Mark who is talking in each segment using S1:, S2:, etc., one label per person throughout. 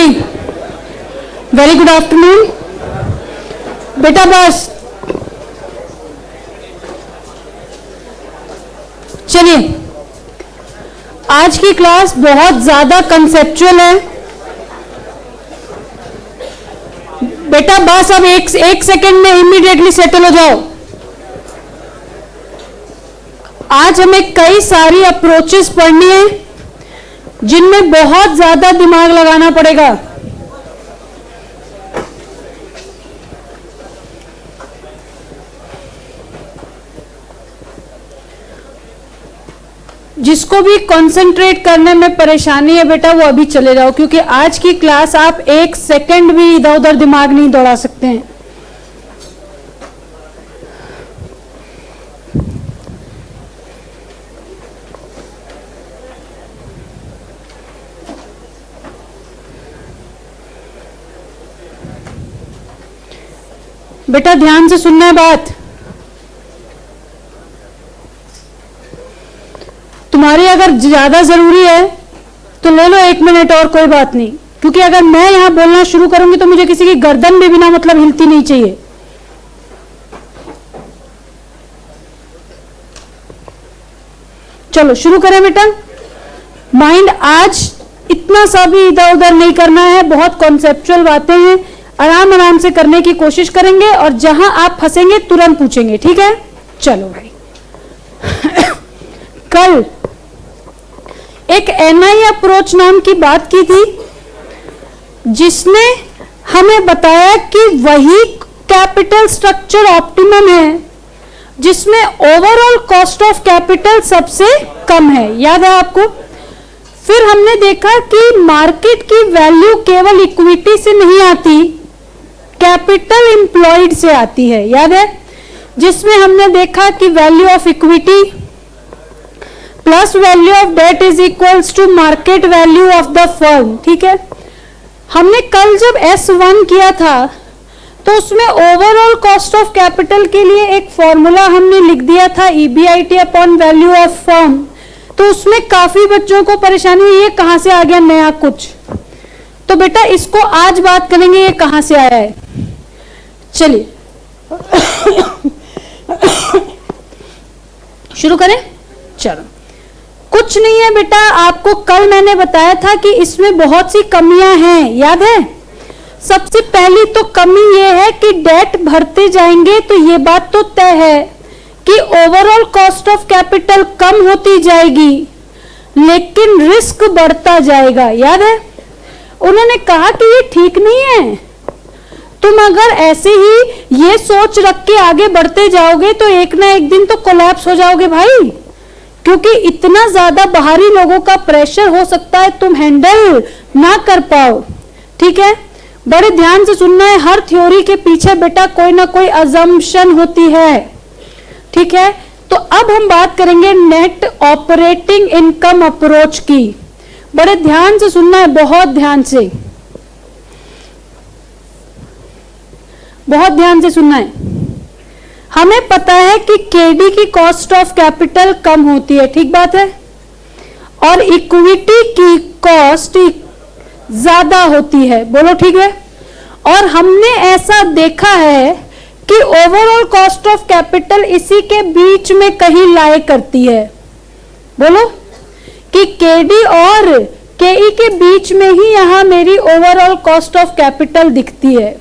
S1: Very good afternoon बेटा। बस चलिए, आज की क्लास बहुत ज्यादा कंसेप्चुअल है बेटा। बस अब एक सेकंड में इमीडिएटली सेटल हो जाओ। आज हमें कई सारी अप्रोचेस पढ़नी है जिनमें बहुत ज्यादा दिमाग लगाना पड़ेगा। जिसको भी कंसंट्रेट करने में परेशानी है बेटा, वो अभी चले जाओ, क्योंकि आज की क्लास आप एक सेकंड भी इधर उधर दिमाग नहीं दौड़ा सकते हैं। बेटा ध्यान से सुनना है बात। तुम्हारी अगर ज्यादा जरूरी है तो ले लो 1 मिनट और, कोई बात नहीं, क्योंकि अगर मैं यहां बोलना शुरू करूंगी तो मुझे किसी की गर्दन भी बिना मतलब हिलती नहीं चाहिए। चलो शुरू करें बेटा। माइंड आज इतना सा भी इधर उधर नहीं करना है, बहुत कॉन्सेप्चुअल बातें हैं, आराम आराम से करने की कोशिश करेंगे और जहां आप फंसेंगे तुरंत पूछेंगे, ठीक है? चलो भाई। कल एक एनआई अप्रोच नाम की बात की थी जिसने हमें बताया कि वही कैपिटल स्ट्रक्चर ऑप्टिमम है जिसमें ओवरऑल कॉस्ट ऑफ कैपिटल सबसे कम है। याद है आपको? फिर हमने देखा कि मार्केट की वैल्यू केवल इक्विटी से नहीं आती, कैपिटल एम्प्लॉयड से आती है। याद है? जिसमें हमने देखा कि value of equity plus value of debt is equals to market value of the firm. ठीक है? हमने कल जब S1 किया था तो उसमें ओवरऑल कॉस्ट ऑफ कैपिटल के लिए एक फॉर्मूला हमने लिख दिया था, EBIT upon value of firm. तो उसमें काफी बच्चों को परेशानी हुई, ये कहां से आ गया नया कुछ। तो बेटा इसको आज बात करेंगे ये कहां से आया है। चलिए शुरू करें। चलो, कुछ नहीं है बेटा, आपको कल मैंने बताया था कि इसमें बहुत सी कमियां हैं। याद है? सबसे पहली तो कमी यह है कि डेट भरते जाएंगे तो ये बात तो तय है कि ओवरऑल कॉस्ट ऑफ कैपिटल कम होती जाएगी लेकिन रिस्क बढ़ता जाएगा। याद है? उन्होंने कहा कि ये ठीक नहीं है। तुम अगर ऐसे ही ये सोच रख के आगे बढ़ते जाओगे तो एक ना एक दिन तो कोलैप्स हो जाओगे भाई, क्योंकि इतना ज्यादा बाहरी लोगों का प्रेशर हो सकता है तुम हैंडल ना कर पाओ। ठीक है? बड़े ध्यान से सुनना है, हर थ्योरी के पीछे बेटा कोई ना कोई अजम्पशन होती है। ठीक है? तो अब हम बात करेंगे नेट ऑपरेटिंग इनकम अप्रोच की। बड़े ध्यान से सुनना है, बहुत ध्यान से, बहुत ध्यान से सुनना है। हमें पता है कि केडी की कॉस्ट ऑफ कैपिटल कम होती है, ठीक बात है, और इक्विटी की कॉस्ट ज्यादा होती है। बोलो ठीक है? और हमने ऐसा देखा है कि ओवरऑल कॉस्ट ऑफ कैपिटल इसी के बीच में कहीं लाए करती है। बोलो कि केडी और केई के बीच में ही यहां मेरी ओवरऑल कॉस्ट ऑफ कैपिटल दिखती है।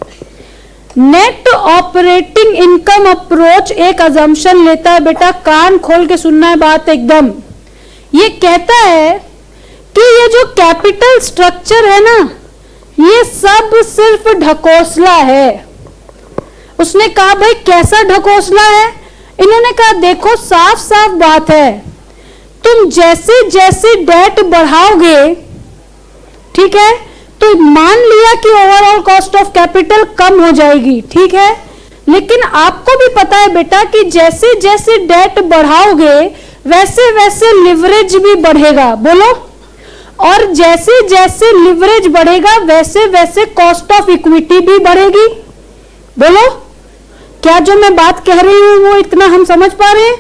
S1: नेट ऑपरेटिंग इनकम अप्रोच एक अजम्पशन लेता है बेटा, कान खोल के सुनना है बात एकदम। ये कहता है कि ये जो कैपिटल स्ट्रक्चर है ना, ये सब सिर्फ ढकोसला है। उसने कहा भाई कैसा ढकोसला है? इन्होंने कहा देखो साफ साफ बात है, तुम जैसे जैसे डेट बढ़ाओगे, ठीक है, तो मान लिया कि ओवरऑल कॉस्ट ऑफ कैपिटल कम हो जाएगी, ठीक है, लेकिन आपको भी पता है बेटा कि जैसे जैसे डेट बढ़ाओगे वैसे वैसे लिवरेज भी बढ़ेगा। बोलो, और जैसे जैसे लिवरेज बढ़ेगा वैसे वैसे कॉस्ट ऑफ इक्विटी भी बढ़ेगी। बोलो, क्या जो मैं बात कह रही हूं वो इतना हम समझ पा रहे हैं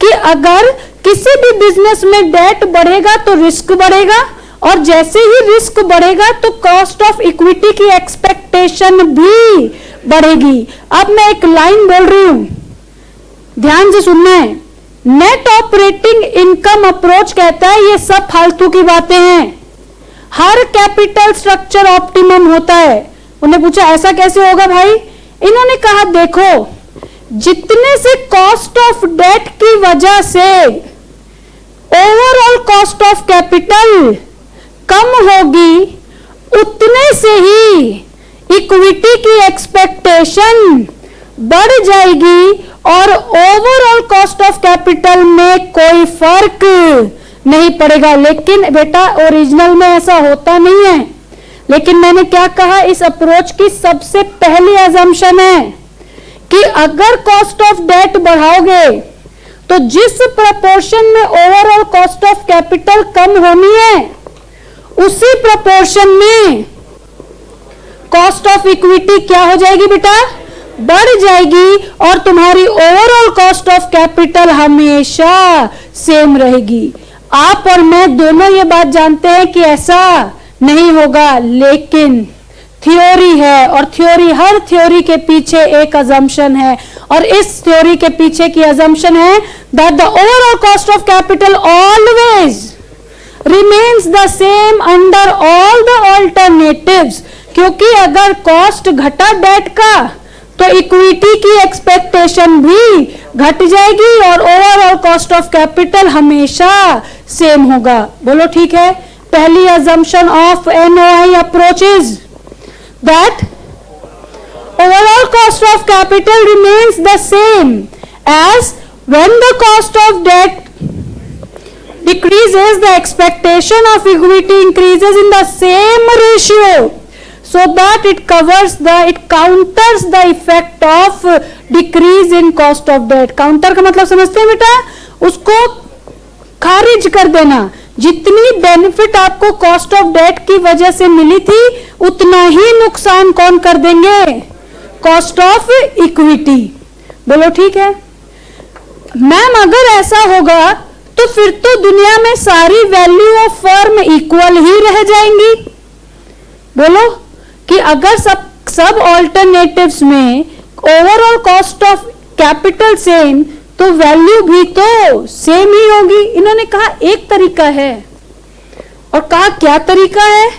S1: कि अगर किसी भी बिजनेस में डेट बढ़ेगा तो रिस्क बढ़ेगा और जैसे ही रिस्क बढ़ेगा तो कॉस्ट ऑफ इक्विटी की एक्सपेक्टेशन भी बढ़ेगी। अब मैं एक लाइन बोल रही हूं, ध्यान से सुनना है। नेट ऑपरेटिंग इनकम अप्रोच कहता है ये सब फालतू की बातें हैं, हर कैपिटल स्ट्रक्चर ऑप्टिमम होता है। उन्हें पूछा ऐसा कैसे होगा भाई? इन्होंने कहा देखो, जितने से कॉस्ट ऑफ डेट की वजह से ओवरऑल कॉस्ट ऑफ कैपिटल कम होगी, उतने से ही इक्विटी की एक्सपेक्टेशन बढ़ जाएगी और ओवरऑल कॉस्ट ऑफ कैपिटल में कोई फर्क नहीं पड़ेगा। लेकिन बेटा ओरिजिनल में ऐसा होता नहीं है। लेकिन मैंने क्या कहा, इस अप्रोच की सबसे पहली अजम्पशन है कि अगर कॉस्ट ऑफ डेट बढ़ाओगे तो जिस प्रपोर्शन में ओवरऑल कॉस्ट ऑफ कैपिटल कम होनी है, उसी प्रपोर्शन में कॉस्ट ऑफ इक्विटी क्या हो जाएगी बेटा? बढ़ जाएगी और तुम्हारी ओवरऑल कॉस्ट ऑफ कैपिटल हमेशा सेम रहेगी। आप और मैं दोनों ये बात जानते हैं कि ऐसा नहीं होगा, लेकिन थ्योरी है और थ्योरी, हर थ्योरी के पीछे एक अजम्पशन है और इस थ्योरी के पीछे की अजम्पशन है that the overall cost of capital always remains the same under all the alternatives। क्योंकि अगर कॉस्ट घटा डेट का तो इक्विटी की एक्सपेक्टेशन भी घट जाएगी और ओवरऑल कॉस्ट ऑफ कैपिटल हमेशा सेम होगा। बोलो ठीक है। पहली assumption of NOI approach is that overall cost of capital remains the same as when the cost of debt decreases, the expectation of equity increases in the same ratio so that it counters the effect of decrease in cost of debt। Counter का मतलब समझते हैं बेटा? उसको खारिज कर देना। जितनी बेनिफिट आपको कॉस्ट ऑफ डेट की वजह से मिली थी, उतना ही नुकसान कौन कर देंगे? Cost of equity. बोलो ठीक है। मैम अगर ऐसा होगा तो फिर तो दुनिया में सारी वैल्यू ऑफ फर्म इक्वल ही रह जाएंगी। बोलो कि अगर सब ऑल्टरनेटिव्स में overall cost of capital same, तो वैल्यू भी तो सेम ही होगी। इन्होंने कहा एक तरीका है, और कहा क्या तरीका है?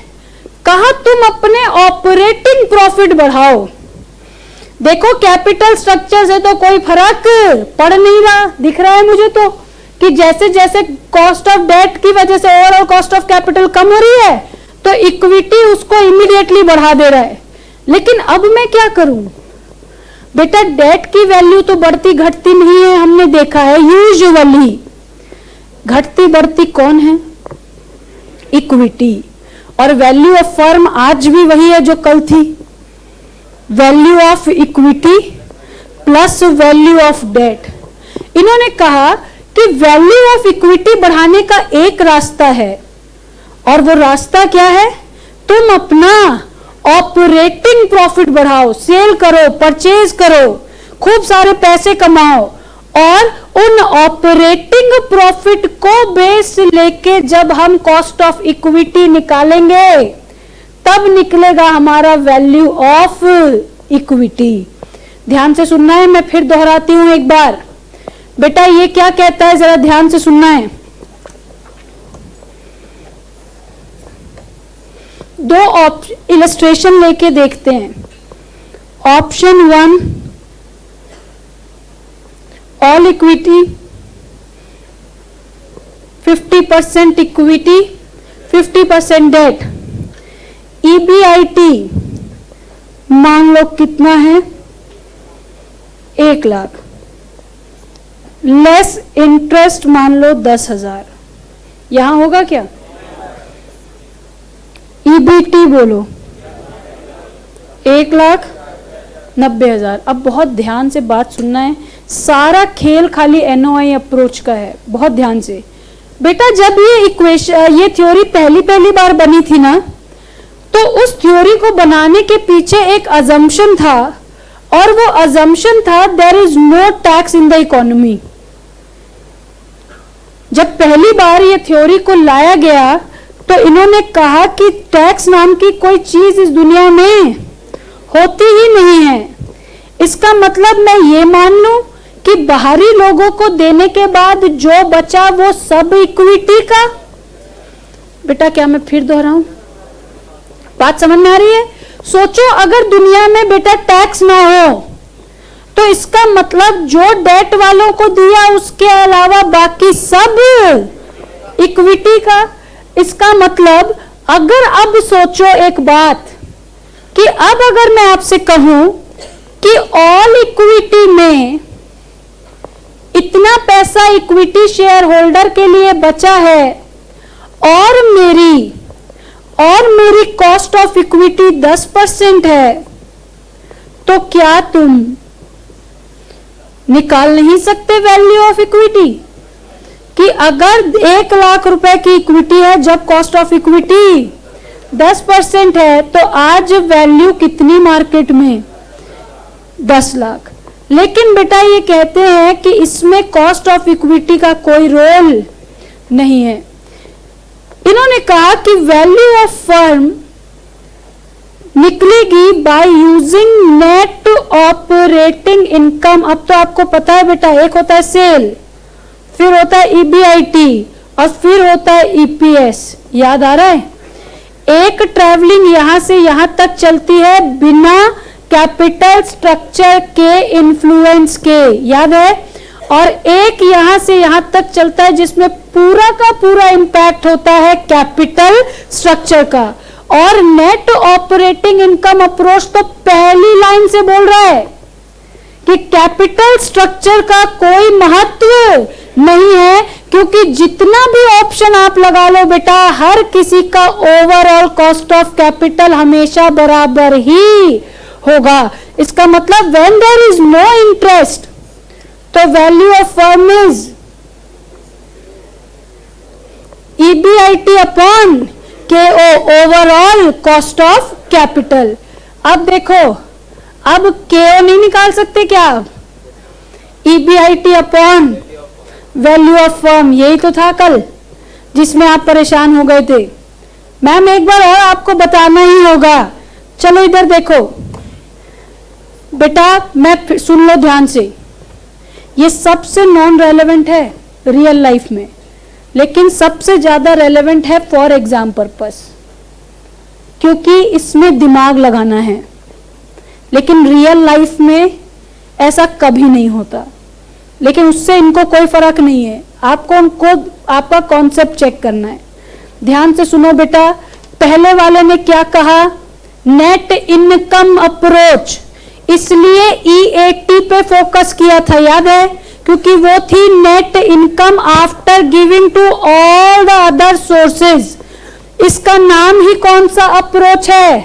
S1: कहा तुम अपने ऑपरेटिंग प्रॉफिट बढ़ाओ। देखो कैपिटल स्ट्रक्चर से तो कोई फर्क पड़ नहीं रहा, दिख रहा है मुझे तो कि जैसे जैसे कॉस्ट ऑफ डेट की वजह से ओवरऑल कॉस्ट ऑफ कैपिटल कम हो रही है तो इक्विटी उसको इमीडिएटली बढ़ा दे रहा है। लेकिन अब मैं क्या करूं? बेटा डेट की वैल्यू तो बढ़ती घटती नहीं है, हमने देखा है। यूजुअली घटती बढ़ती कौन है? इक्विटी। और वैल्यू ऑफ फर्म आज भी वही है जो कल थी, value of equity plus value of debt. इन्होंने कहा कि वैल्यू ऑफ इक्विटी बढ़ाने का एक रास्ता है, और वो रास्ता क्या है? तुम अपना ऑपरेटिंग प्रॉफिट बढ़ाओ, सेल करो, परचेज करो, खूब सारे पैसे कमाओ, और उन ऑपरेटिंग प्रॉफिट को बेस लेके जब हम कॉस्ट ऑफ इक्विटी निकालेंगे तब निकलेगा हमारा वैल्यू ऑफ इक्विटी। ध्यान से सुनना है, मैं फिर दोहराती हूं एक बार। बेटा ये क्या कहता है, जरा ध्यान से सुनना है। दो इलस्ट्रेशन लेके देखते हैं। Option 1 all equity 50% equity 50% debt. EBIT मान लो कितना है? 1 लाख। लेस इंटरेस्ट मान लो 10,000। यहां होगा क्या? EBT बोलो 1,90,000। अब बहुत ध्यान से बात सुनना है, सारा खेल खाली NOI अप्रोच का है, बहुत ध्यान से। बेटा जब ये थ्योरी पहली बार बनी थी ना, तो उस थ्योरी को बनाने के पीछे एक अजम्पशन था, और वो अजम्पशन था there is no tax in the economy. जब पहली बार ये थ्योरी को लाया गया तो इन्होंने कहा कि टैक्स नाम की कोई चीज इस दुनिया में होती ही नहीं है। इसका मतलब मैं ये मान लूं कि बाहरी लोगों को देने के बाद जो बचा वो सब इक्विटी का। बेटा क्या मैं फिर दोहराऊं, बात समझ में आ रही है? सोचो अगर दुनिया में बेटा टैक्स ना हो तो इसका मतलब जो डेट वालों को दिया उसके अलावा बाकी सब इक्विटी का। इसका मतलब अगर अब सोचो एक बात कि अब अगर मैं आपसे कहूं कि ऑल इक्विटी में इतना पैसा इक्विटी शेयर होल्डर के लिए बचा है और मेरी कॉस्ट ऑफ इक्विटी 10% है, तो क्या तुम निकाल नहीं सकते वैल्यू ऑफ इक्विटी कि अगर 1 लाख रुपए की इक्विटी है जब कॉस्ट ऑफ इक्विटी 10% है तो आज वैल्यू कितनी मार्केट में? 10 लाख। लेकिन बेटा ये कहते हैं कि इसमें कॉस्ट ऑफ इक्विटी का कोई रोल नहीं है। इन्होंने कहा कि वैल्यू ऑफ फर्म निकलेगी by using net operating income. अब तो आपको पता है बेटा, एक होता है सेल, फिर होता है ईबीआईटी और फिर होता है ईपीएस। याद आ रहा है? एक ट्रैवलिंग यहां से यहां तक चलती है बिना कैपिटल स्ट्रक्चर के इन्फ्लुएंस के, याद है? और एक यहां से यहां तक चलता है जिसमें पूरा का पूरा इंपैक्ट होता है कैपिटल स्ट्रक्चर का। और नेट ऑपरेटिंग इनकम अप्रोच तो पहली लाइन से बोल रहा है कि कैपिटल स्ट्रक्चर का कोई महत्व नहीं है, क्योंकि जितना भी ऑप्शन आप लगा लो बेटा, हर किसी का ओवरऑल कॉस्ट ऑफ कैपिटल हमेशा बराबर ही होगा। इसका मतलब when there is no interest तो value of firm is EBIT upon K O, overall cost of capital. अब देखो, अब केओ नहीं निकाल सकते क्या? EBIT upon value of firm, यही तो था कल जिसमें आप परेशान हो गए थे। मैम एक बार और आपको बताना ही होगा। चलो इधर देखो बेटा, मैं सुन लो ध्यान से, ये सबसे नॉन रेलेवेंट है रियल लाइफ में, लेकिन सबसे ज्यादा रेलेवेंट है फॉर एग्जाम पर्पस, क्योंकि इसमें दिमाग लगाना है। लेकिन रियल लाइफ में ऐसा कभी नहीं होता, लेकिन उससे इनको कोई फर्क नहीं है। आपको उनको आपका कॉन्सेप्ट चेक करना है। ध्यान से सुनो बेटा, पहले वाले ने क्या कहा? नेट इनकम अप्रोच, इसलिए ईएटी पे फोकस किया था, याद है? क्योंकि वो थी net income after giving to all the other sources. इसका नाम ही कौन सा अप्रोच है?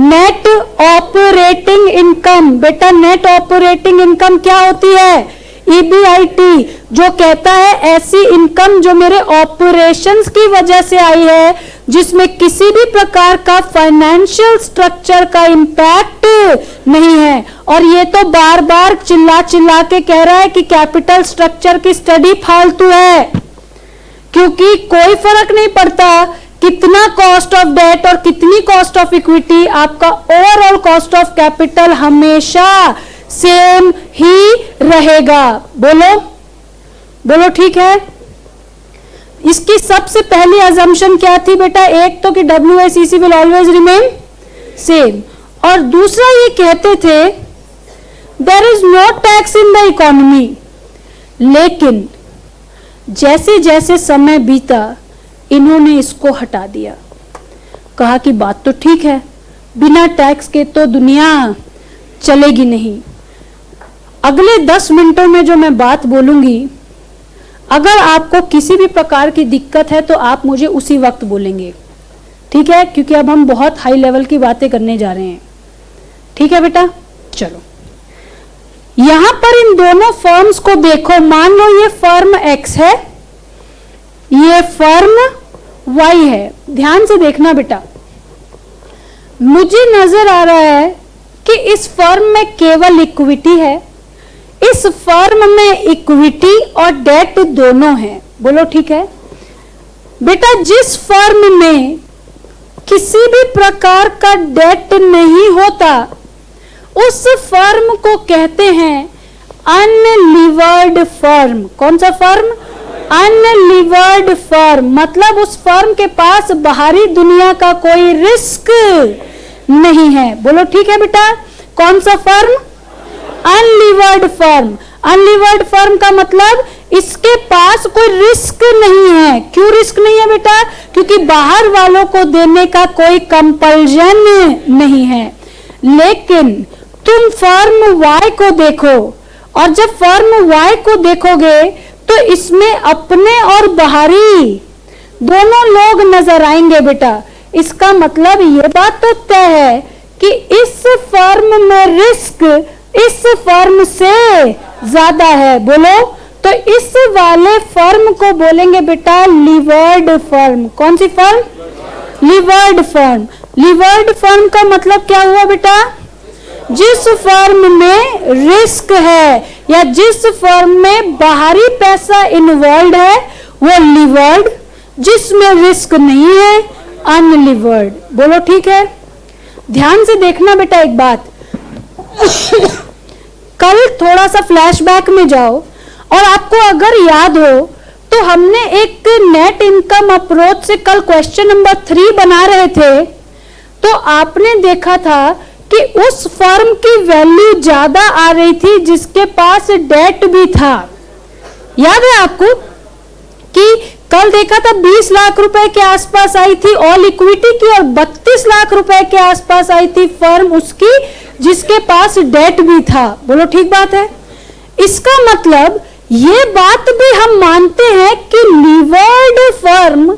S1: Net operating income. बेटा नेट ऑपरेटिंग इनकम क्या होती है? ईबीआईटी, जो कहता है ऐसी इनकम जो मेरे ऑपरेशंस की वजह से आई है, जिसमें किसी भी प्रकार का फाइनेंशियल स्ट्रक्चर का इंपैक्ट नहीं है। और ये तो बार बार चिल्ला चिल्ला के कह रहा है कि कैपिटल स्ट्रक्चर की स्टडी फालतू है, क्योंकि कोई फर्क नहीं पड़ता कितना कॉस्ट ऑफ डेट और कितनी कॉस्ट ऑफ इक्विटी, आपका ओवरऑल कॉस्ट ऑफ कैपिटल हमेशा सेम ही रहेगा। बोलो बोलो, ठीक है? इसकी सबसे पहली अजम्पशन क्या थी बेटा? एक तो कि WACC will always remain same, और दूसरा ये कहते थे there is no tax in the economy. लेकिन जैसे जैसे समय बीता इन्होंने इसको हटा दिया, कहा कि बात तो ठीक है, बिना टैक्स के तो दुनिया चलेगी नहीं। अगले 10 मिनटों में जो मैं बात बोलूंगी, अगर आपको किसी भी प्रकार की दिक्कत है तो आप मुझे उसी वक्त बोलेंगे, ठीक है? क्योंकि अब हम बहुत हाई लेवल की बातें करने जा रहे हैं, ठीक है बेटा? चलो यहां पर इन दोनों फर्म्स को देखो। मान लो ये फर्म X है, ये फर्म Y है। ध्यान से देखना बेटा, मुझे नजर आ रहा है कि इस फर्म में केवल इक्विटी है, इस फर्म में इक्विटी और डेट दोनों हैं। बोलो ठीक है? बेटा जिस फर्म में किसी भी प्रकार का डेट नहीं होता उस फर्म को कहते हैं अनलीवर्ड फर्म। कौन सा फर्म? Unlevered firm. मतलब उस फर्म के पास बाहरी दुनिया का कोई रिस्क नहीं है। बोलो ठीक है बेटा, कौन सा firm? Unlevered firm. Unlevered firm का मतलब इसके पास कोई रिस्क नहीं है। क्यों रिस्क नहीं है बेटा? क्योंकि बाहर वालों को देने का कोई कंपल्जन नहीं है। लेकिन तुम फर्म वाई को देखो, और जब फर्म वाई को देखोगे तो इसमें अपने और बाहरी दोनों लोग नजर आएंगे बेटा। इसका मतलब ये बात तो तय है कि इस फर्म में रिस्क इस फर्म से ज्यादा है। बोलो, तो इस वाले फर्म को बोलेंगे बेटा लीवर्ड फर्म। कौन सी firm? Levered firm. Levered firm का मतलब क्या हुआ बेटा? जिस फर्म में रिस्क है या जिस फर्म में बाहरी पैसा इन्वॉल्व है वो लीवर्ड, जिसमें रिस्क नहीं है अनलीवर्ड। बोलो ठीक है। ध्यान से देखना बेटा एक बात कल थोड़ा सा फ्लैशबैक में जाओ और आपको अगर याद हो तो हमने एक नेट इनकम अप्रोच से कल क्वेश्चन नंबर 3 बना रहे थे। तो आपने देखा था कि उस फर्म की वैल्यू ज्यादा आ रही थी जिसके पास डेट भी था। याद है आपको कि कल देखा था 20 लाख रुपए के आसपास आई थी ऑल इक्विटी की और 32 लाख रुपए के आसपास आई थी फर्म उसकी जिसके पास डेट भी था। बोलो ठीक बात है। इसका मतलब ये बात भी हम मानते हैं कि levered firm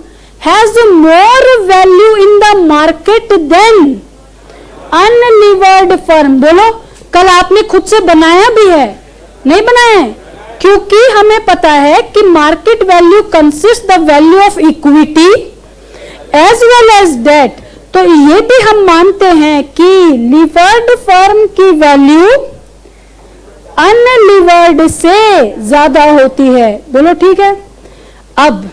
S1: has more value in the market than unlevered firm. बोलो, कल आपने खुद से बनाया भी है? नहीं बनाया है, क्योंकि हमें पता है कि market value consist the value of equity as well as debt. तो ये भी हम मानते हैं कि लीवर्ड फर्म की वैल्यू अनलीवर्ड से ज्यादा होती है। बोलो ठीक है। अब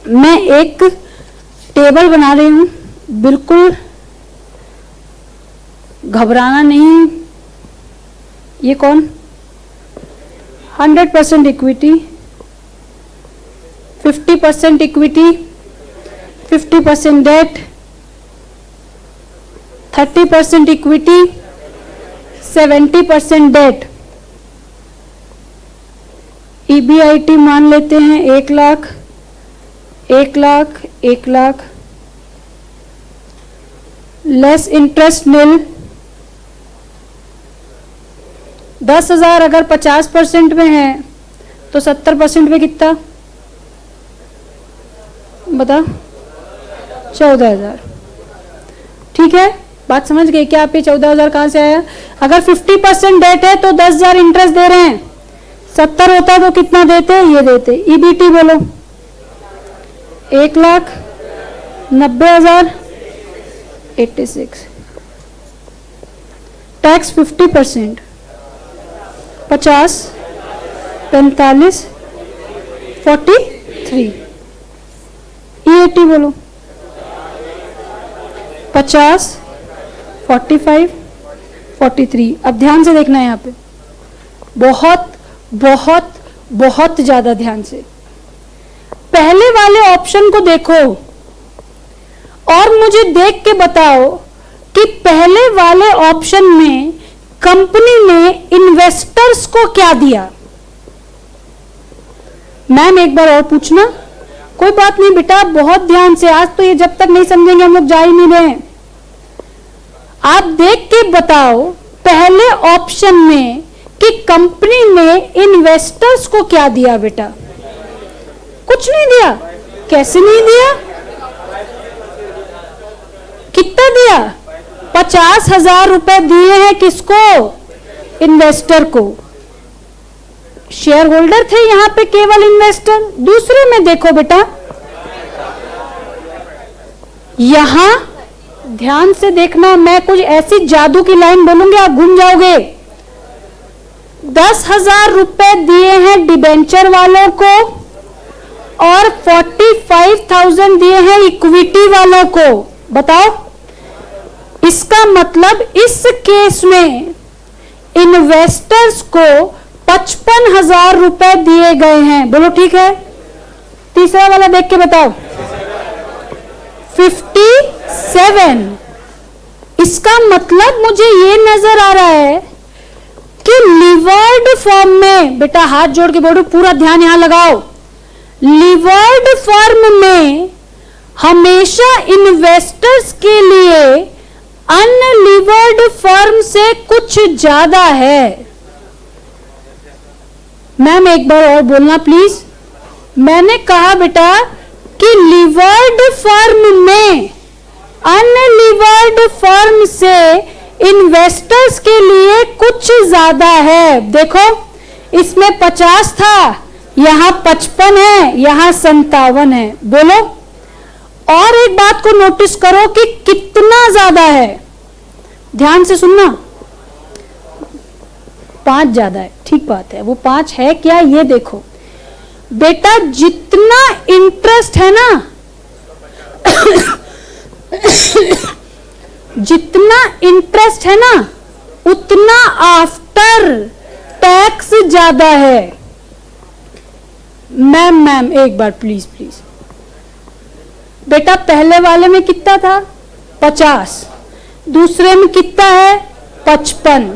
S1: मैं एक टेबल बना रही हूं, बिल्कुल घबराना नहीं। ये कौन? 100% equity, 50% equity, 50% debt, 30% equity, 70% debt. EBIT मान लेते हैं 1 lakh, 1 lakh, 1 lakh, less interest nil. 10,000 अगर 50% में है तो 70% में कितना? बता। 14,000। ठीक है, बात समझ गए क्या आप? ये 14,000 कहां से आया? अगर 50% डेट है तो 10,000 इंटरेस्ट दे रहे हैं। 70 होता तो कितना देते? ये देते। EBT बोलो। 1 लाख 90,000 86। टैक्स 50%, 50, 45, 43। EAT बोलो। 50, 45, 43। अब ध्यान से देखना है यहाँ पे, बहुत बहुत बहुत ज्यादा ध्यान से। पहले वाले ऑप्शन को देखो और मुझे देख के बताओ कि पहले वाले ऑप्शन में कंपनी ने इन्वेस्टर्स को क्या दिया। मैम एक बार और पूछना। कोई बात नहीं बेटा, बहुत ध्यान से। आज तो ये जब तक नहीं समझेंगे हम लोग जा ही नहीं रहे। आप देख के बताओ पहले ऑप्शन में कि कंपनी ने इन्वेस्टर्स को क्या दिया बेटा। कुछ नहीं दिया। कैसे नहीं दिया? कितना दिया? 50,000 रुपए दिए हैं। किसको? इन्वेस्टर को। शेयर होल्डर थे यहां पे केवल इन्वेस्टर। दूसरे में देखो बेटा, यहां ध्यान से देखना, मैं कुछ ऐसी जादू की लाइन बोलूंगी आप घूम जाओगे। 10,000 रुपए दिए हैं डिबेंचर वालों को और 45,000 दिए हैं इक्विटी वालों को। बताओ, इसका मतलब इस केस में इन्वेस्टर्स को 55,000 रुपए दिए गए हैं। बोलो ठीक है। तीसरा वाला देख के बताओ, 57। इसका मतलब मुझे ये नजर आ रहा है कि लीवर्ड फॉर्म में, बेटा हाथ जोड़ के बोलो, पूरा ध्यान यहां लगाओ, लीवर्ड फॉर्म में हमेशा इन्वेस्टर्स के लिए अनलीवर्ड फॉर्म से कुछ ज्यादा है। मैम एक बार और बोलना प्लीज। मैंने कहा बेटा कि लीवर्ड फॉर्म में अनलीवर्ड फॉर्म से इन्वेस्टर्स के लिए कुछ ज्यादा है। देखो, इसमें 50 था, यहां 55 है, यहां 57 है। बोलो। और एक बात को नोटिस करो कि कितना ज्यादा है, ध्यान से सुनना। 5 ज्यादा है, ठीक बात है। वो 5 है क्या, ये देखो बेटा, जितना इंटरेस्ट है ना जितना इंटरेस्ट है ना, उतना आफ्टर टैक्स ज्यादा है। मैम एक बार प्लीज प्लीज। बेटा पहले वाले में कितना था, 50, दूसरे में कितना है, 55,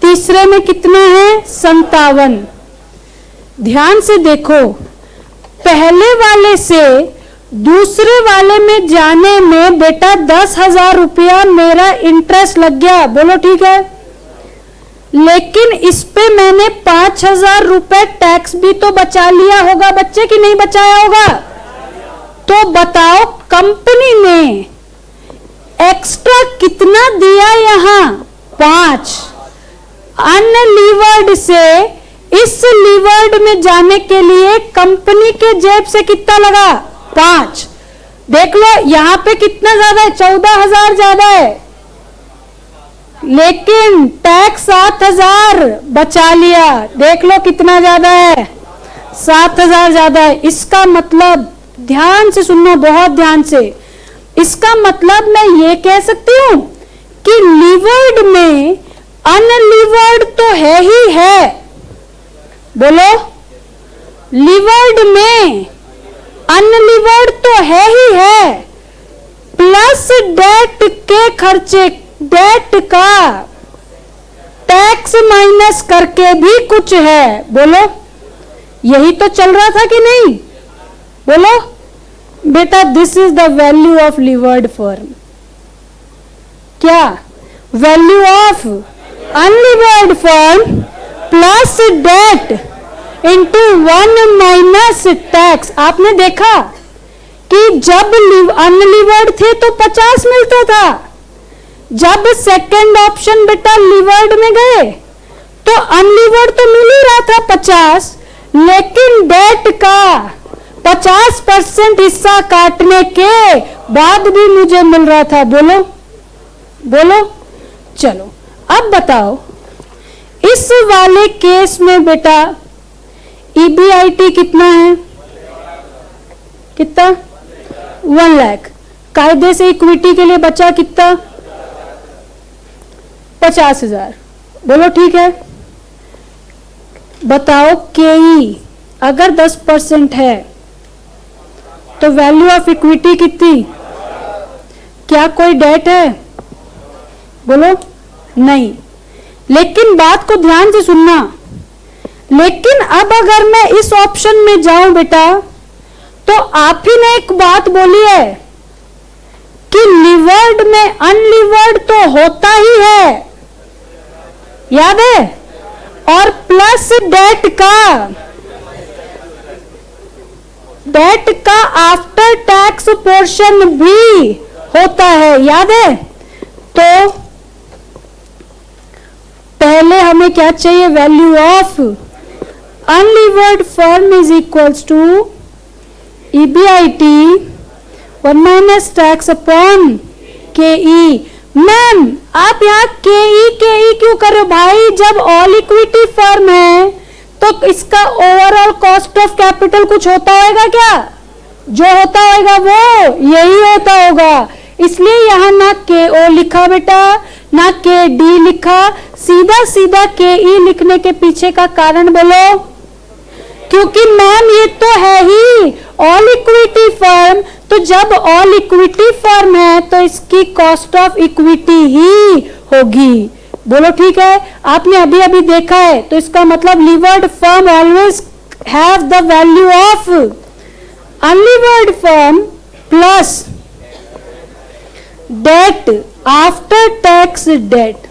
S1: तीसरे में कितना है, 57। ध्यान से देखो, पहले वाले से दूसरे वाले में जाने में बेटा 10,000 रुपया मेरा इंटरेस्ट लग गया। बोलो ठीक है। लेकिन इस पे मैंने 5,000 रुपए टैक्स भी तो बचा लिया होगा बच्चे, की नहीं बचाया होगा? तो बताओ कंपनी ने एक्स्ट्रा कितना दिया यहां, 5। अनलीवर्ड से इस लीवर्ड में जाने के लिए कंपनी के जेब से कितना लगा, 5। देख लो यहां पे कितना ज्यादा है, 14,000 ज्यादा है, लेकिन टैक्स 7,000 बचा लिया। देख लो कितना ज्यादा है, 7,000 ज्यादा है। इसका मतलब, ध्यान से सुनना, बहुत ध्यान से, इसका मतलब मैं ये कह सकती हूं कि लीवर्ड में अनलीवर्ड तो है ही है। बोलो, लीवर्ड में अनलीवर्ड तो है ही है, प्लस डेट के खर्चे, डेट का टैक्स माइनस करके भी कुछ है। बोलो, यही तो चल रहा था कि नहीं? बोलो बेटा, this is the value of levered firm. क्या value of unlevered firm plus debt into 1 minus tax. आपने देखा कि जब अनलीवर्ड थे तो 50 मिलता था, जब सेकंड ऑप्शन बेटा लीवर्ड में गए तो अनलीवर्ड तो मिल ही रहा था 50, लेकिन डेट का 50% हिस्सा काटने के बाद भी मुझे मिल रहा था। बोलो बोलो। चलो अब बताओ, इस वाले केस में बेटा EBIT कितना है, कितना, 1 लाख। कायदे से इक्विटी के लिए बचा कितना, 50,000। बोलो ठीक है। बताओ KE अगर 10% है तो वैल्यू ऑफ इक्विटी कितनी, क्या कोई डेट है? बोलो नहीं। लेकिन बात को ध्यान से सुनना, लेकिन अब अगर मैं इस ऑप्शन में जाऊं बेटा, तो आप ही ने एक बात बोली है कि लीवर्ड में अनलीवर्ड तो होता ही है, याद है? और प्लस डेट का आफ्टर टैक्स पोर्शन भी होता है, याद है? तो पहले हमें क्या चाहिए, value of unlevered firm is equals to EBIT 1 minus tax upon KE। Ma'am आप यहाँ KE क्यों कर रहे हो भाई? जब ऑल इक्विटी फर्म है तो इसका ओवरऑल कॉस्ट ऑफ कैपिटल कुछ होता होगा क्या? जो होता होगा वो यही होता होगा। इसलिए यहां ना KO लिखा बेटा, ना KD लिखा, सीधा सीधा KE लिखने के पीछे का कारण बोलो। क्योंकि मैम ये तो है ही ऑल इक्विटी फर्म, तो जब ऑल इक्विटी फर्म है तो इसकी कॉस्ट ऑफ इक्विटी ही होगी। बोलो ठीक है। आपने अभी अभी देखा है, तो इसका मतलब levered firm always have the value of unlevered firm plus debt after tax debt.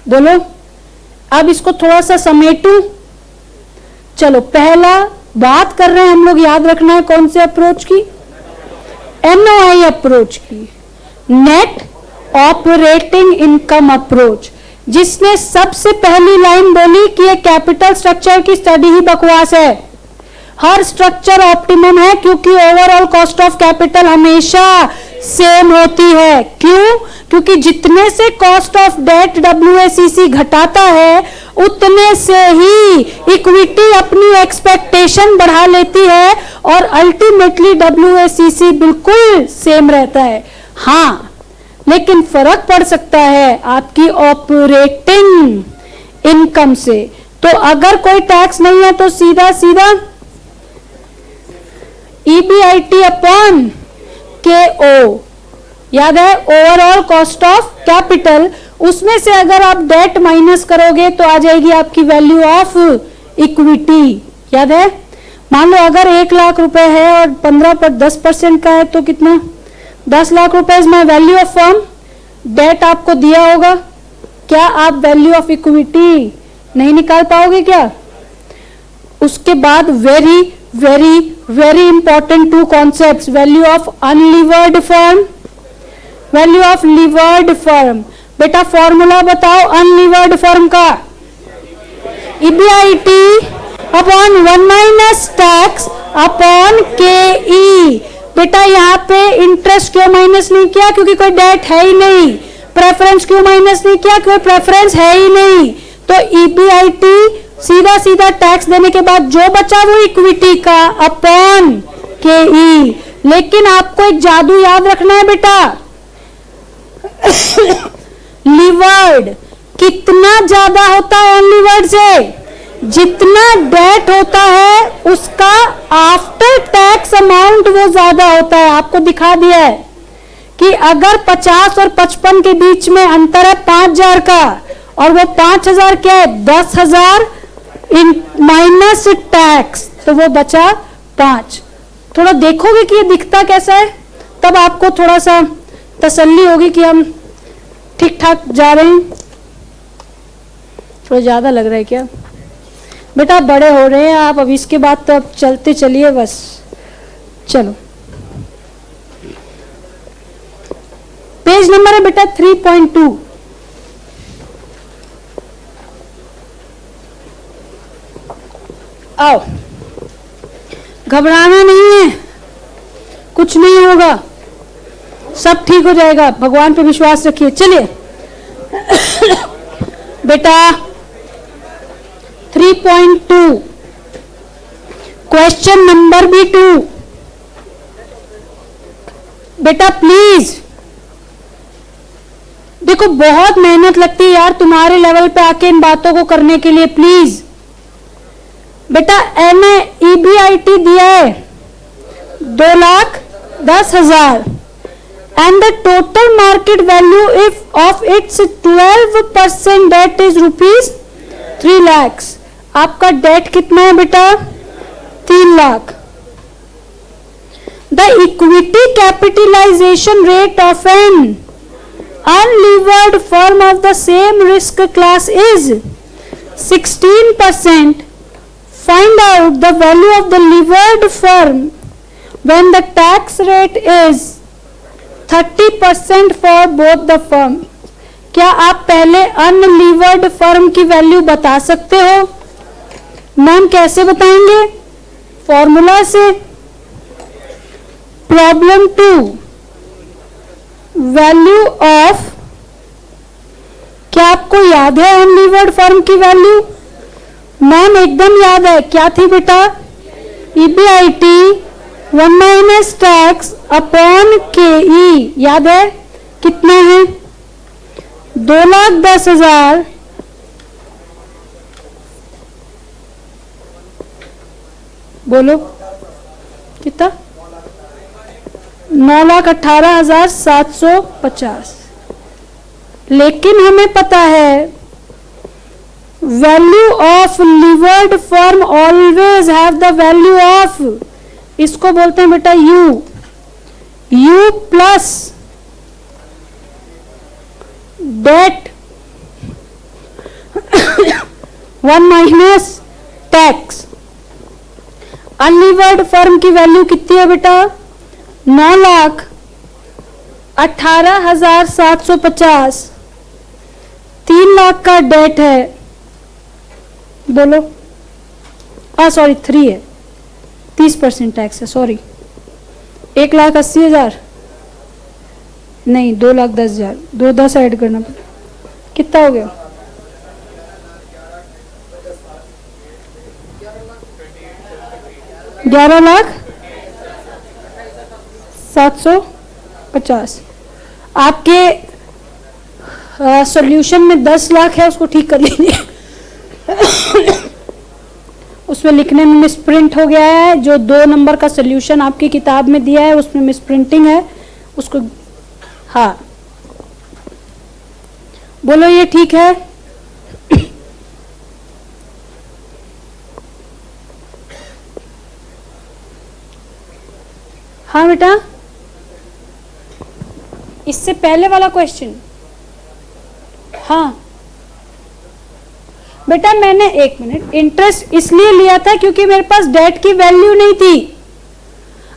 S1: बोलो अब इसको थोड़ा सा समेटूं। चलो पहला बात कर रहे हैं हम लोग, याद रखना है कौन से अप्रोच की? NOI अप्रोच की, नेट ऑपरेटिंग इनकम अप्रोच, जिसने सबसे पहली लाइन बोली कि ये कैपिटल स्ट्रक्चर की स्टडी ही बकवास है। हर स्ट्रक्चर ऑप्टिमम है क्योंकि ओवरऑल कॉस्ट ऑफ कैपिटल हमेशा सेम होती है। क्यों? क्योंकि जितने से कॉस्ट ऑफ डेट WACC घटाता है उतने से ही इक्विटी अपनी एक्सपेक्टेशन बढ़ा लेती है और अल्टीमेटली WACC बिल्कुल सेम रहता है। हाँ, लेकिन फर्क पड़ सकता है आपकी ऑपरेटिंग इनकम से। तो अगर कोई टैक्स नहीं है तो सीधा सीधा EBIT अपॉन KO, याद है ओवरऑल कॉस्ट ऑफ कैपिटल, उसमें से अगर आप डेट माइनस करोगे तो आ जाएगी आपकी वैल्यू ऑफ इक्विटी। याद है? मान लो अगर 1 लाख रुपए है और 10% का है तो कितना? 10 लाख रुपए is my value of firm. Debt आपको दिया होगा, क्या आप वैल्यू ऑफ इक्विटी नहीं निकाल पाओगे क्या? उसके बाद very very very important 2 concepts, value of unlevered firm, value of levered firm. बेटा फॉर्मूला बताओ अनलीवर्ड फर्म का, EBIT upon 1 minus tax upon KE। बेटा यहाँ पे इंटरेस्ट क्यों माइनस नहीं किया? क्योंकि कोई डेट है ही नहीं। प्रेफरेंस क्यों माइनस नहीं किया? क्योंकि प्रेफरेंस है ही नहीं। तो EBIT सीधा सीधा टैक्स देने के बाद जो बचा वो इक्विटी का अपॉन KE। लेकिन आपको एक जादू याद रखना है बेटा, लीवर्ड कितना ज्यादा होता है अनलीवर्ड से? जितना डेट होता है उसका आफ्टर टैक्स अमाउंट वो ज्यादा होता है। आपको दिखा दिया है कि अगर 50 और 55 के बीच में अंतर है 5000 का, और वो 5000 क्या है? 10,000 इन माइनस टैक्स, तो वो बचा 5। थोड़ा देखोगे कि ये दिखता कैसा है, तब आपको थोड़ा सा तसल्ली होगी कि हम ठीक ठाक जा रहे हैं। थोड़ा ज्यादा लग रहा है क्या? बेटा बड़े हो रहे हैं आप, अब इसके बाद तो अब चलते चलिए बस। चलो पेज नंबर है बेटा 3.2। आओ, घबराना नहीं है, कुछ नहीं होगा, सब ठीक हो जाएगा, भगवान पे विश्वास रखिए। चलिए बेटा 3.2 क्वेश्चन नंबर भी 2। बेटा प्लीज देखो, बहुत मेहनत लगती है यार तुम्हारे लेवल पे आके इन बातों को करने के लिए। प्लीज बेटा EBIT दिया है 2,10,000 and the total market value if of its 12% debt is rupees 3 lakhs। आपका डेट कितना है बेटा? 3 lakh. The equity capitalization rate of an unlevered firm of the same risk class is 16%. Find out the value of the levered firm when the tax rate is 30% for both the firm। क्या आप पहले unlevered firm की value बता सकते हो? Ma'am कैसे बताएंगे? Formula से। प्रॉब्लम 2, वैल्यू ऑफ, क्या आपको याद है अनलीवर्ड फर्म की वैल्यू? मैम एकदम याद है, क्या थी बेटा? EBIT 1 minus tax upon KE, याद है? कितना है? 2,10,000 बोलो कितना? 9,18,750। लेकिन हमें पता है value of levered form always have the value of, इसको बोलते हैं बेटा U plus debt 1 minus tax. Unlevered firm की वैल्यू कितनी है बेटा? 9,18,750। 3 लाख का डेट है, बोलो। सॉरी 3 है, 30% टैक्स है, सॉरी। 1,80,000 नहीं, 2,10,000, 2 10 ऐड करना पड़ेगा। कितना हो गया? 11,07,50। आपके सॉल्यूशन में 10 लाख है, उसको ठीक कर लीजिए। उसमें लिखने में मिसप्रिंट हो गया है। जो 2 नंबर का सॉल्यूशन आपकी किताब में दिया है उसमें मिसप्रिंटिंग है, उसको हाँ बोलो, ये ठीक है? हाँ बेटा, इससे पहले वाला क्वेश्चन। हाँ बेटा, मैंने 1 मिनट इंटरेस्ट इसलिए लिया था क्योंकि मेरे पास डेट की वैल्यू नहीं थी।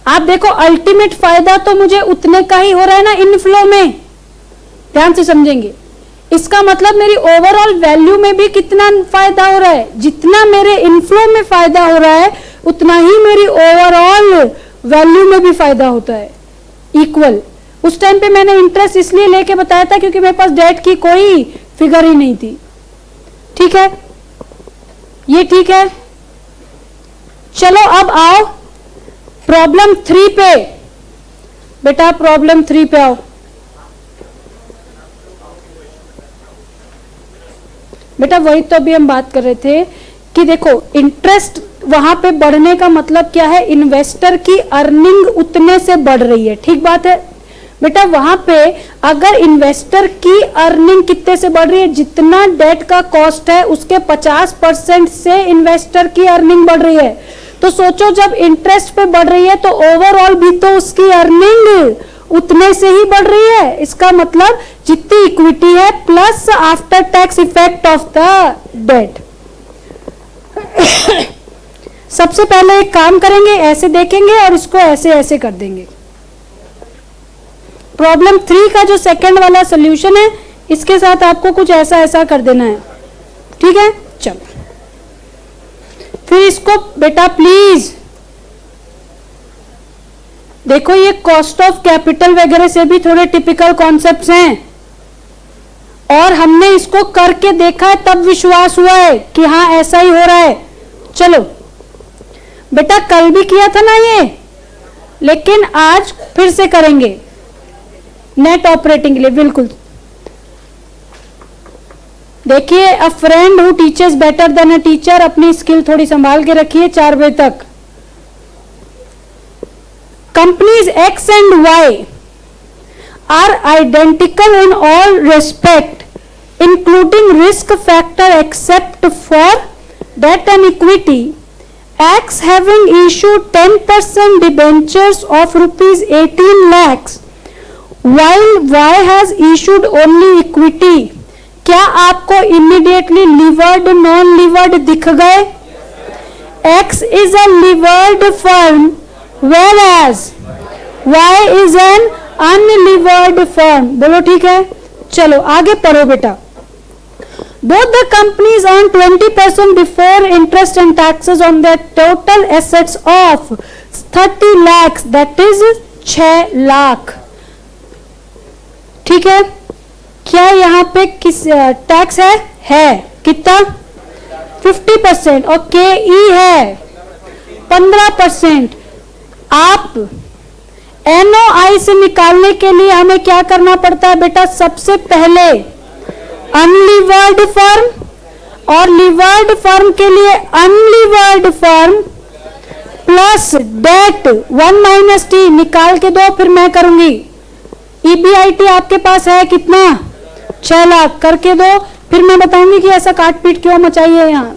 S1: आप देखो, अल्टीमेट फायदा तो मुझे उतने का ही हो रहा है ना इनफ्लो में, ध्यान से समझेंगे। इसका मतलब मेरी ओवरऑल वैल्यू में भी कितना फायदा हो रहा है? जितना मेरे इनफ्लो में फायदा हो रहा है उतना ही मेरी ओवरऑल वैल्यू में भी फायदा होता है, इक्वल। उस टाइम पे मैंने इंटरेस्ट इसलिए लेके बताया था क्योंकि मेरे पास डेट की कोई फिगर ही नहीं थी। ठीक है, ये ठीक है। चलो अब आओ प्रॉब्लम 3 पे। बेटा प्रॉब्लम 3 पे आओ। बेटा वही तो अभी हम बात कर रहे थे कि देखो, इंटरेस्ट वहां पे बढ़ने का मतलब क्या है? इन्वेस्टर की अर्निंग उतने से बढ़ रही है, ठीक बात है बेटा। वहां पे अगर इन्वेस्टर की अर्निंग कितने से बढ़ रही है? जितना डेट का कॉस्ट है उसके 50% से इन्वेस्टर की अर्निंग बढ़ रही है। तो सोचो, जब इंटरेस्ट पे बढ़ रही है तो ओवरऑल भी तो उसकी अर्निंग उतने से ही बढ़ रही है। इसका मतलब जितनी इक्विटी है plus after tax effect of the debt. सबसे पहले एक काम करेंगे, ऐसे देखेंगे और इसको ऐसे ऐसे कर देंगे। प्रॉब्लम 3 का जो सेकंड वाला सॉल्यूशन है इसके साथ आपको कुछ ऐसा ऐसा कर देना है, ठीक है। चलो फिर इसको बेटा प्लीज देखो, ये कॉस्ट ऑफ कैपिटल वगैरह से भी थोड़े टिपिकल कॉन्सेप्ट्स हैं और हमने इसको करके देखा है, तब विश्वास हुआ है कि हाँ ऐसा ही हो रहा है। चलो बेटा, कल भी किया था ना ये, लेकिन आज फिर से करेंगे नेट ऑपरेटिंग के लिए। बिल्कुल देखिए, अ friend who teachers better than a teacher. अपनी स्किल थोड़ी संभाल के रखिए 4 बजे तक। Companies X and Y are identical in all respect, including risk factor except for debt and equity. X having issued 10% debentures of rupees 18 lakhs, while Y has issued only equity. क्या आपको immediately levered non levered दिख गए? X is a levered firm whereas Y is an unlevered firm। बोलो ठीक है। चलो आगे पढ़ो बेटा। Both the companies earn 20% before interest and taxes on their total assets of 30 lakhs, that is 6 lakh. ठीक है, क्या यहाँ पे किस टैक्स है? कितना? 50% और के ई है 15%। आप NOI से निकालने के लिए हमें क्या करना पड़ता है बेटा? सबसे पहले अनलीवर्ड फॉर्म और लीवर्ड फॉर्म के लिए unlevered form plus debt 1 minus T निकाल के दो, फिर मैं करूंगी। EBIT आपके पास है कितना? 6 लाख करके दो, फिर मैं बताऊंगी कि ऐसा काट पीट क्यों मचाई है यहां।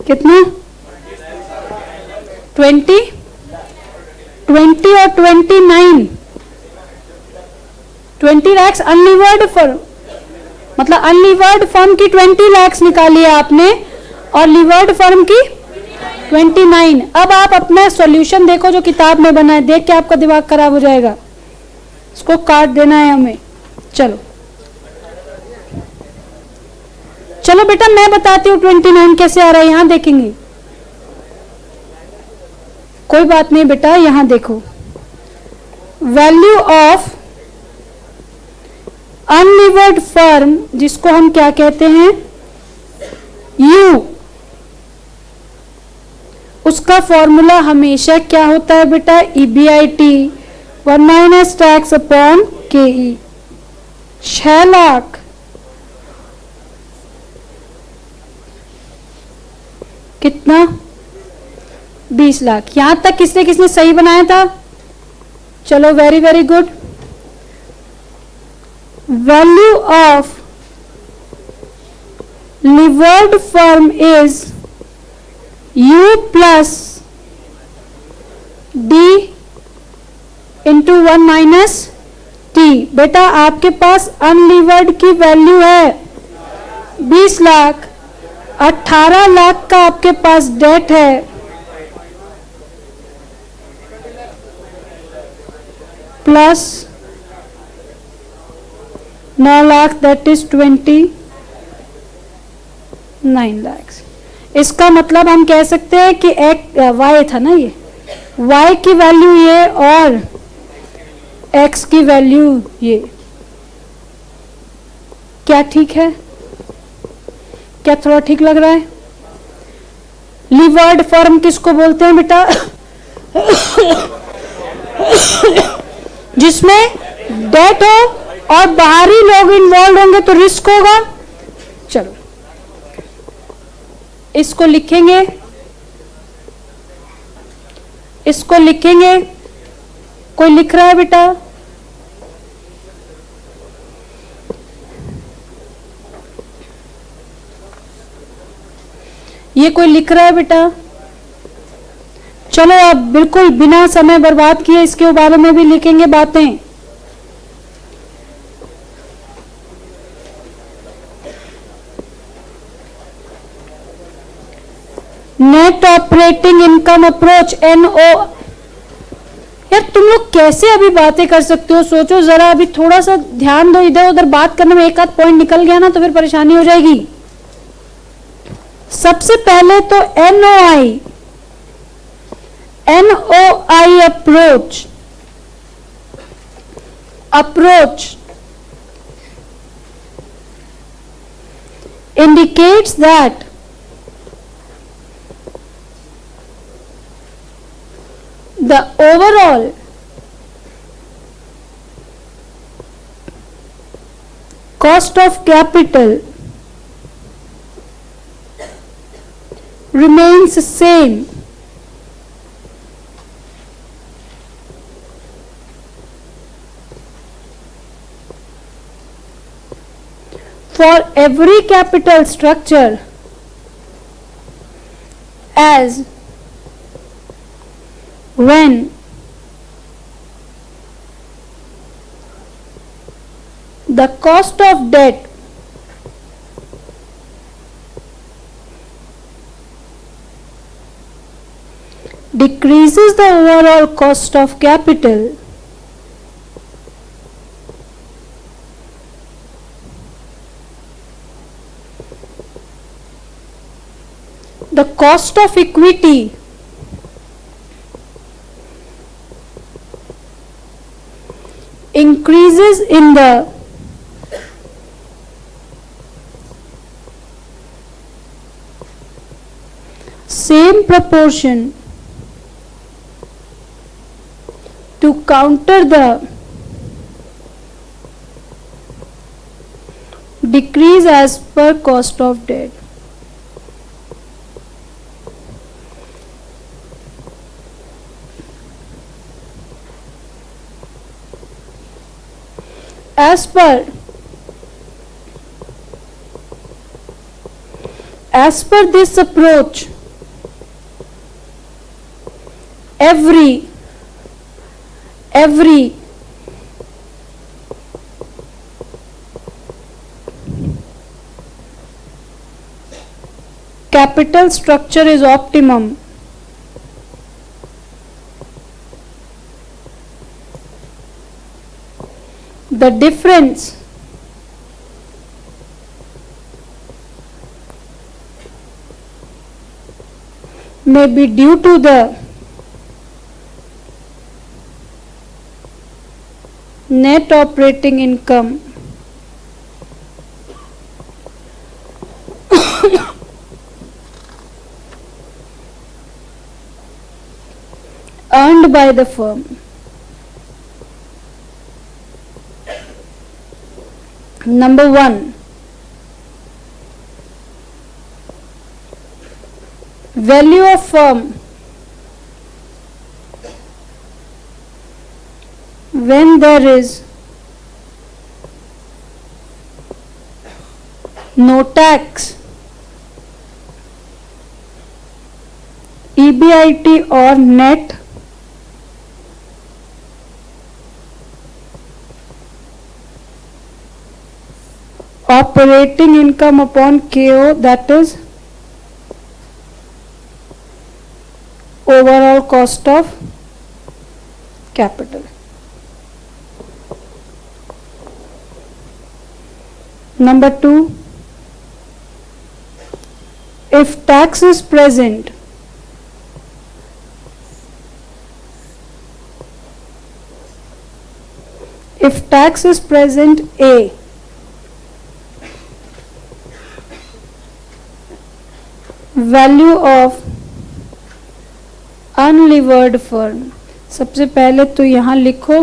S1: कितना? 20 और 29, 20 लाख अनलीवर्ड फॉर्म, मतलब अनलीवर्ड फॉर्म की 20 लाख निकाली है आपने और लीवर्ड फॉर्म की 29। अब आप अपना सॉल्यूशन देखो जो किताब में बना है, देख के आपका दिमाग खराब हो जाएगा। इसको काट देना है हमें। चलो चलो बेटा मैं बताती हूँ 29 कैसे आ रहा है, यहां देखेंगे। कोई बात नहीं बेटा, यहां देखो। वैल्यू ऑफ अनलीवर्ड फर्म, जिसको हम क्या कहते हैं? U, उसका फॉर्मूला हमेशा क्या होता है बेटा? EBIT 1 minus tax upon KE। 6 lakh कितना? 20 लाख। यहां तक किसने किसने सही बनाया था? चलो very very good. Value of levered firm is U plus D into 1 minus T। बेटा आपके पास अनलीवर्ड की वैल्यू है 20 लाख, 18 लाख का आपके पास डेट है, plus 9 lakh, that is 29 lakh. इसका मतलब हम कह सकते हैं कि एक वाई था ना, ये वाई की वैल्यू ये और एक्स की वैल्यू ये। क्या ठीक है? क्या थोड़ा ठीक लग रहा है? लीवर्ड फॉर्म किसको बोलते हैं बेटा? जिसमें डेट हो और बाहरी लोग इन्वॉल्व होंगे तो रिस्क होगा। चलो इसको लिखेंगे, इसको लिखेंगे। कोई लिख रहा है बेटा? ये कोई लिख रहा है बेटा? चलो अब बिल्कुल बिना समय बर्बाद किए इसके बारे में भी लिखेंगे बातें। Net operating income approach NO। यार तुम लोग कैसे अभी बातें कर सकते हो? सोचो जरा, अभी थोड़ा सा ध्यान दो। इधर उधर बात करने में एक आध पॉइंट निकल गया ना तो फिर परेशानी हो जाएगी। सबसे पहले तो NOI approach indicates that the overall cost of capital remains same for every capital structure as when the cost of debt decreases the overall cost of capital, the cost of equity increases in the same proportion to counter the decrease as per cost of debt. As per this approach, every capital structure is optimum. The difference may be due to the net operating income earned by the firm. Number 1, value of firm when there is no tax, EBIT or net operating income upon KO, that is overall cost of capital. Number 2, if tax is present, A, value of unlevered firm, सबसे पहले तो यहाँ लिखो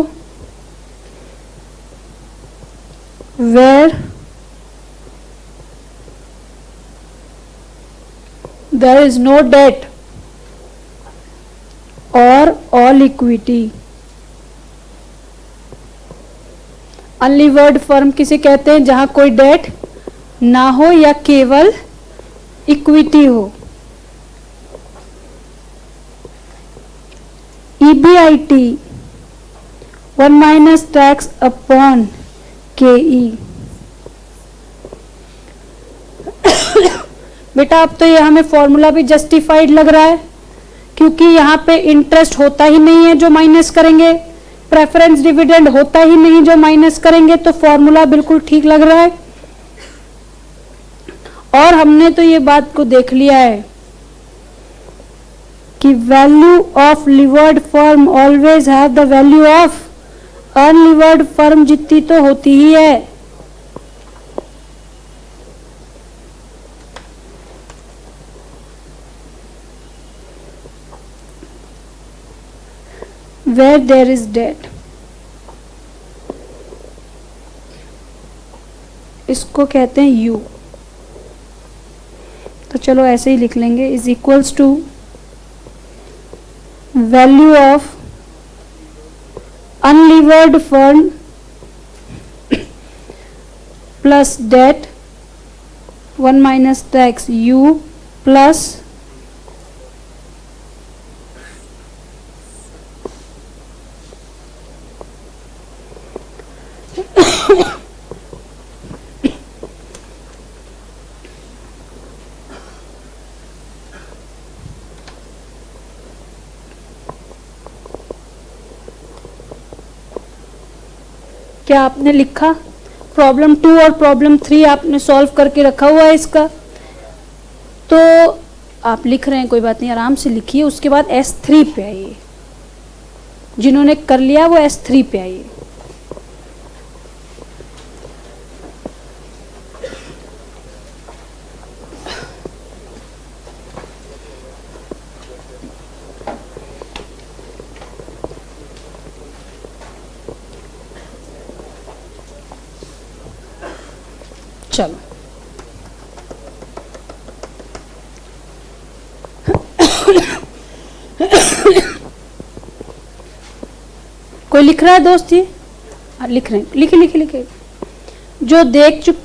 S1: where there is no debt or all equity. Unlevered firm किसे कहते हैं? जहां कोई डेट ना हो या केवल इक्विटी हो. EBIT 1 minus tax upon KE. बेटा अब तो ये हमें फॉर्मूला भी जस्टिफाइड लग रहा है, क्योंकि यहाँ पे इंटरेस्ट होता ही नहीं है जो माइनस करेंगे, प्रेफरेंस डिविडेंड होता ही नहीं जो माइनस करेंगे, तो फॉर्मूला बिल्कुल ठीक लग रहा है. और हमने तो ये बात को देख लिया है कि value of levered firm always have the value of unlevered firm जितनी तो होती ही है. Where there is debt, इसको कहते हैं U. तो चलो ऐसे ही लिख लेंगे, is equals to value of unlevered firm plus debt 1 minus tax U, plus क्या आपने लिखा? प्रॉब्लम 2 और प्रॉब्लम 3 आपने सॉल्व करके रखा हुआ है इसका, तो आप लिख रहे हैं, कोई बात नहीं, आराम से लिखिए। उसके बाद S3 पे आइए, जिन्होंने कर लिया वो S3 पे आइए। चलो कोई लिख रहा है दोस्त? ये लिख रहे हैं, लिखे लिखे लिखे। जो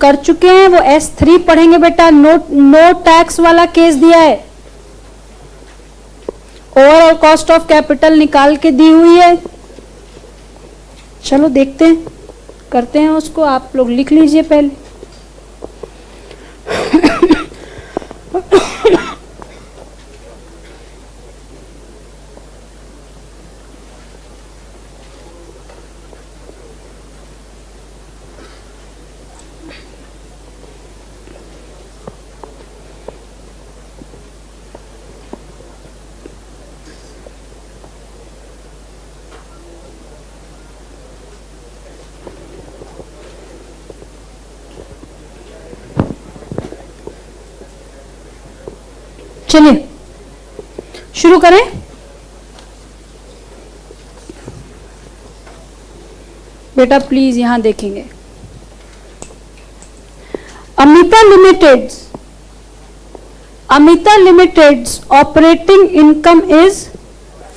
S1: कर चुके हैं वो S3 पढ़ेंगे बेटा। नो टैक्स वाला केस दिया है, ओवरऑल कॉस्ट ऑफ कैपिटल निकाल के दी हुई है। चलो देखते हैं, करते हैं उसको। आप लोग लिख लीजिए पहले। चलिए शुरू करें। बेटा प्लीज यहां देखेंगे। Amita limiteds operating income is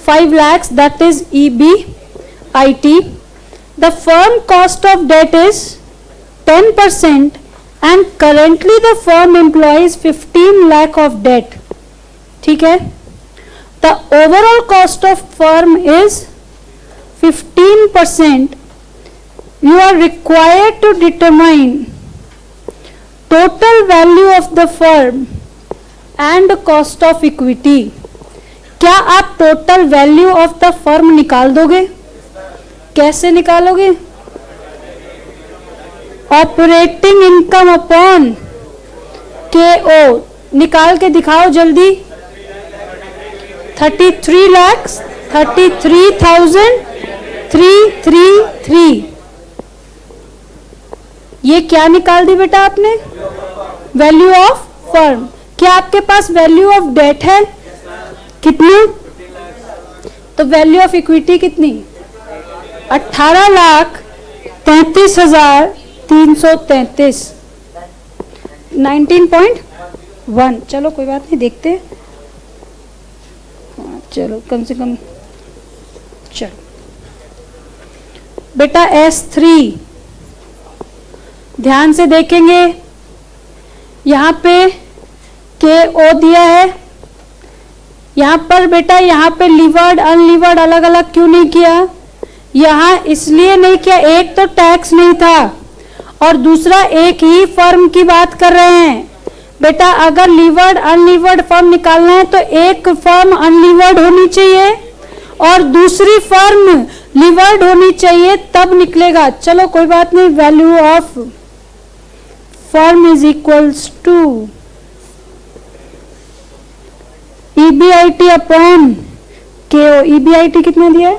S1: 5 lakhs, that is EBIT. The firm cost of debt is 10% and currently the firm employs 15 lakh of debt. ठीक है। The overall cost of firm is 15%. You are required to determine total value of the firm and cost of equity. क्या आप total value of the firm निकाल दोगे? कैसे निकालोगे? Operating income upon KO निकाल के दिखाओ जल्दी। 33,333,333। ये क्या निकाल दी बेटा आपने? Value of firm. क्या आपके पास वैल्यू ऑफ डेट है? कितनी? तो वैल्यू ऑफ इक्विटी कितनी? 18,33,333। 19.1। चलो कोई बात नहीं, देखते हैं। चलो कम से कम। चलो बेटा S3 ध्यान से देखेंगे। यहां पे KO दिया है। यहां पर बेटा, यहां पे लीवर्ड अनलीवर्ड अलग अलग क्यों नहीं किया? यहां इसलिए नहीं किया, एक तो टैक्स नहीं था और दूसरा एक ही फर्म की बात कर रहे हैं। बेटा अगर लीवर्ड अनलीवर्ड फर्म निकालना है तो एक फर्म अनलीवर्ड होनी चाहिए और दूसरी फर्म लीवर्ड होनी चाहिए, तब निकलेगा। चलो कोई बात नहीं। Value of firm is equals to EBIT upon KO। EBIT कितना दिया है?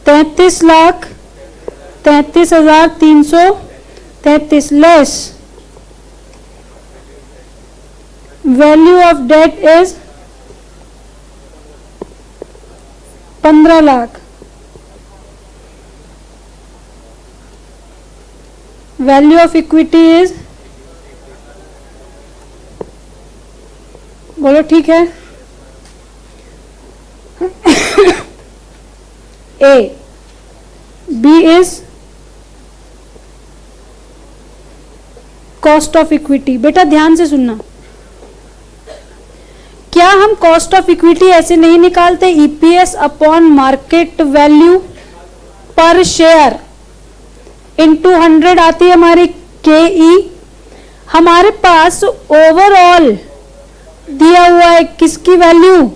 S1: 33,33,333 less value of debt is 15 lakh. Value of equity is, बोलो ठीक है, A। B is cost of equity. बेटा ध्यान से सुनना, क्या हम कॉस्ट ऑफ इक्विटी ऐसे नहीं निकालते? EPS अपॉन मार्केट वैल्यू पर शेयर इंटू 100 आती है हमारी KE। हमारे पास ओवरऑल दिया हुआ है किसकी वैल्यू?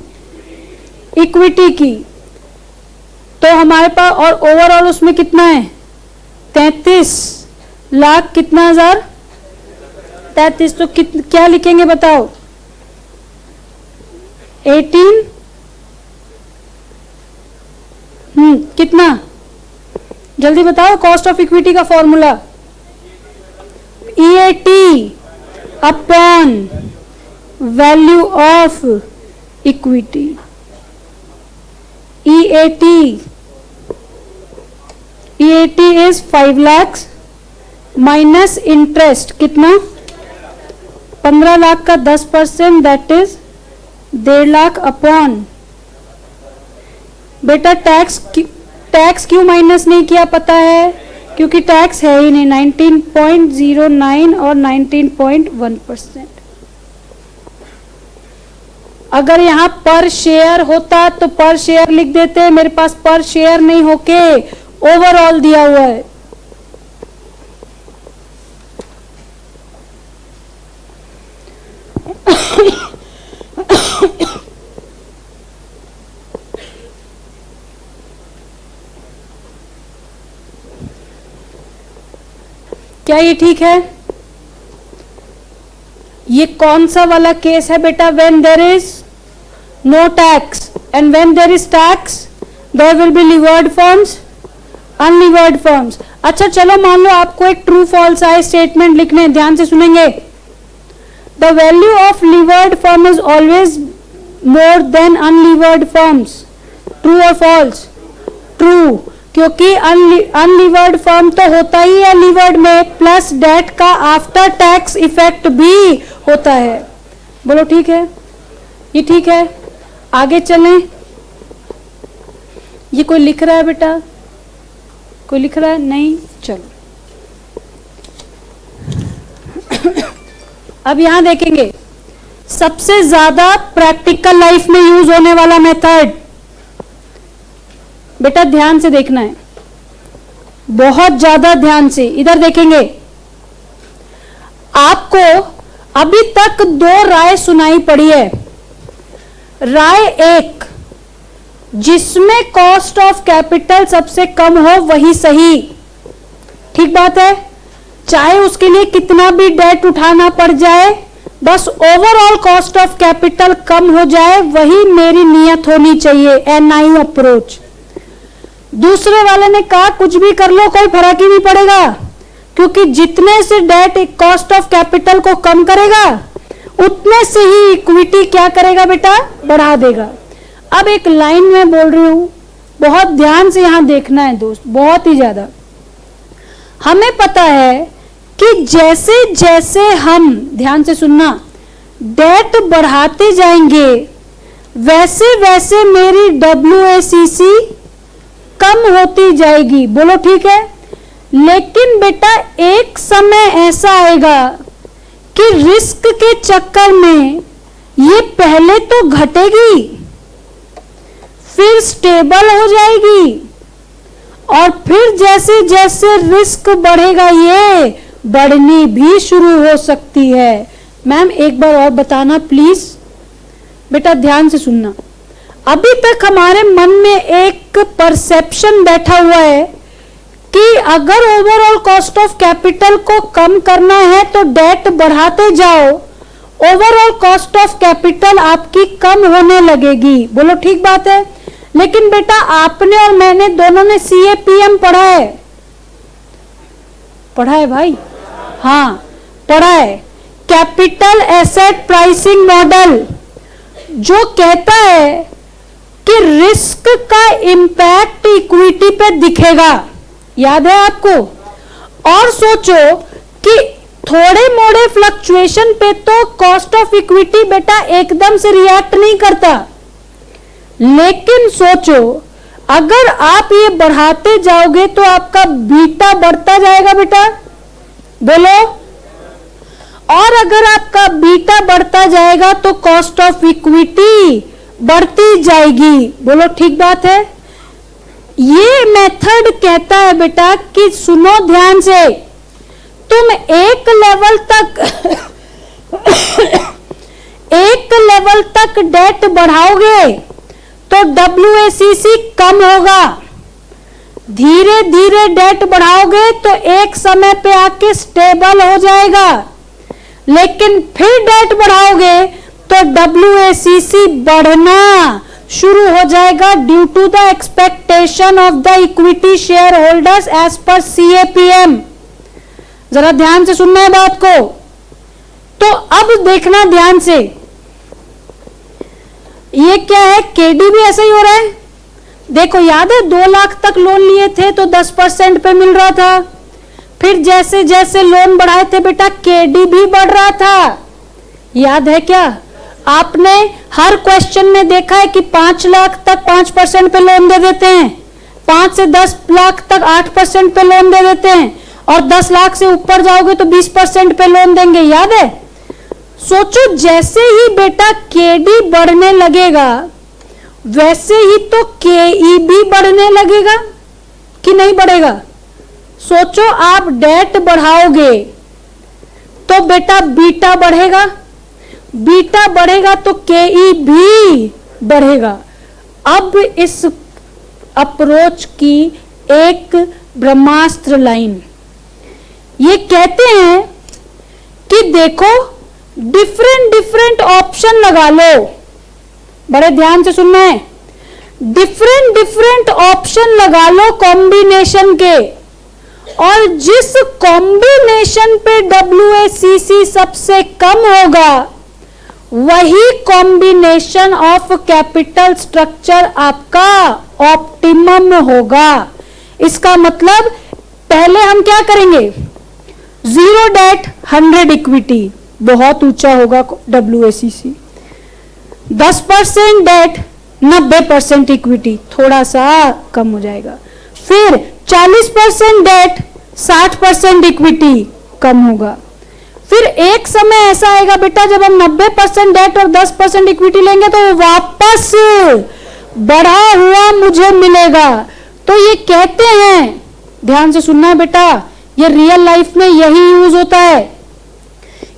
S1: इक्विटी की, तो हमारे पास, और ओवरऑल उसमें कितना है 33 लाख कितना हजार 33, तो क्या लिखेंगे बताओ 18 कितना, जल्दी बताओ कॉस्ट ऑफ इक्विटी का formula EAT upon value of equity. EAT is 5 lakh minus interest कितना 15 लाख का 10%, दैट इज 1.5 लाख अपॉन, बेटा टैक्स क्यों माइनस नहीं किया पता है, क्योंकि टैक्स है ही नहीं, 19.09 और 19.1%। अगर यहां पर शेयर होता तो पर शेयर लिख देते, मेरे पास पर शेयर नहीं होके ओवरऑल दिया हुआ है। क्या ये ठीक है? ये कौन सा वाला केस है बेटा, when there is no tax and when there is tax there will be levered forms, unlevered forms. अच्छा चलो मान लो आपको एक ट्रू फॉल्स आए स्टेटमेंट लिखने, ध्यान से सुनेंगे। The value of levered form is always more than unlevered forms, true और फॉल्स? ट्रू, क्योंकि अनलीवर्ड फॉर्म तो होता ही है लीवर्ड में, प्लस डेट का आफ्टर टैक्स इफेक्ट भी होता है। बोलो ठीक है, ये ठीक है। आगे चलें, ये कोई लिख रहा है बेटा, कोई लिख रहा है? नहीं, चलो अब यहां देखेंगे सबसे ज्यादा प्रैक्टिकल लाइफ में यूज होने वाला मेथड, बेटा ध्यान से देखना है, बहुत ज्यादा ध्यान से इधर देखेंगे। आपको अभी तक 2 राय सुनाई पड़ी है। राय 1 जिसमें कॉस्ट ऑफ कैपिटल सबसे कम हो वही सही, ठीक बात है, चाहे उसके लिए कितना भी डेट उठाना पड़ जाए, बस ओवरऑल कॉस्ट ऑफ कैपिटल कम हो जाए, वही मेरी नियत होनी चाहिए, NI अप्रोच। दूसरे वाले ने कहा कुछ भी कर लो कोई फर्क ही नहीं पड़ेगा, क्योंकि जितने से डेट कॉस्ट ऑफ कैपिटल को कम करेगा उतने से ही इक्विटी क्या करेगा बेटा, बढ़ा देगा। अब एक लाइन में बोल रही हूं, बहुत ध्यान से यहां देखना है दोस्त, बहुत ही ज्यादा। हमें पता है कि जैसे जैसे हम, ध्यान से सुनना, डेट बढ़ाते जाएंगे वैसे वैसे मेरी WACC कम होती जाएगी। बोलो ठीक है। लेकिन बेटा एक समय ऐसा आएगा कि रिस्क के चक्कर में ये पहले तो घटेगी, फिर स्टेबल हो जाएगी, और फिर जैसे जैसे रिस्क बढ़ेगा ये बढ़नी भी शुरू हो सकती है। मैम एक बार और बताना प्लीज, बेटा ध्यान से सुनना। अभी तक हमारे मन में एक परसेप्शन बैठा हुआ है कि अगर ओवरऑल कॉस्ट ऑफ कैपिटल को कम करना है तो डेट बढ़ाते जाओ, ओवरऑल कॉस्ट ऑफ कैपिटल आपकी कम होने लगेगी। बोलो ठीक बात है। लेकिन बेटा आपने और मैंने दोनों ने CAPM पढ़ा है, पढ़ा है भाई? हाँ पढ़ा है, कैपिटल एसेट प्राइसिंग मॉडल, जो कहता है कि रिस्क का इंपैक्ट इक्विटी पे दिखेगा। याद है आपको? और सोचो कि थोड़े मोड़े फ्लक्चुएशन पे तो कॉस्ट ऑफ इक्विटी बेटा एकदम से रिएक्ट नहीं करता, लेकिन सोचो अगर आप ये बढ़ाते जाओगे तो आपका बीटा बढ़ता जाएगा बेटा, बोलो। और अगर आपका बीटा बढ़ता जाएगा तो कॉस्ट ऑफ इक्विटी बढ़ती जाएगी। बोलो ठीक बात है। ये मेथड कहता है बेटा कि सुनो ध्यान से, तुम एक लेवल तक डेट बढ़ाओगे तो WACC कम होगा। धीरे धीरे डेट बढ़ाओगे तो एक समय पे आके स्टेबल हो जाएगा, लेकिन फिर डेट बढ़ाओगे तो WACC बढ़ना शुरू हो जाएगा due to the expectation of the equity share holders as पर CAPM। जरा ध्यान से सुनना है बात को। तो अब देखना ध्यान से, ये क्या है, केडी भी ऐसा ही हो रहा है। देखो याद है 2 लाख तक लोन लिए थे तो 10% पे मिल रहा था, फिर जैसे जैसे लोन बढ़ाए थे बेटा केडी भी बढ़ रहा था। याद है क्या? आपने हर क्वेश्चन में देखा है कि 5 लाख तक 5% पे लोन दे देते हैं, 5 से 10 लाख तक 8% पे लोन दे देते हैं, और 10 लाख से ऊपर जाओगे तो 20% पे लोन देंगे। याद है? सोचो जैसे ही बेटा केडी बढ़ने लगेगा वैसे ही तो केई भी बढ़ने लगेगा कि नहीं बढ़ेगा? सोचो आप डेट बढ़ाओगे तो बेटा बीटा बढ़ेगा, बीटा बढ़ेगा तो केई भी बढ़ेगा। अब इस अप्रोच की एक ब्रह्मास्त्र लाइन, ये कहते हैं कि देखो डिफरेंट ऑप्शन लगा लो। बड़े ध्यान से सुनना है, डिफरेंट ऑप्शन लगा लो कॉम्बिनेशन के, और जिस कॉम्बिनेशन पे WACC सबसे कम होगा वही कॉम्बिनेशन ऑफ कैपिटल स्ट्रक्चर आपका ऑप्टिमम होगा। इसका मतलब पहले हम क्या करेंगे, 0 डेट 100 इक्विटी, बहुत ऊंचा होगा WACC। 10% डेट 90% इक्विटी, थोड़ा सा कम हो जाएगा। फिर 40% डेट 60% इक्विटी, कम होगा। फिर एक समय ऐसा आएगा बेटा जब हम 90% डेट और 10% इक्विटी लेंगे तो वापस बढ़ा हुआ मुझे मिलेगा। तो ये कहते हैं, ध्यान से सुनना है बेटा, ये रियल लाइफ में यही यूज होता है।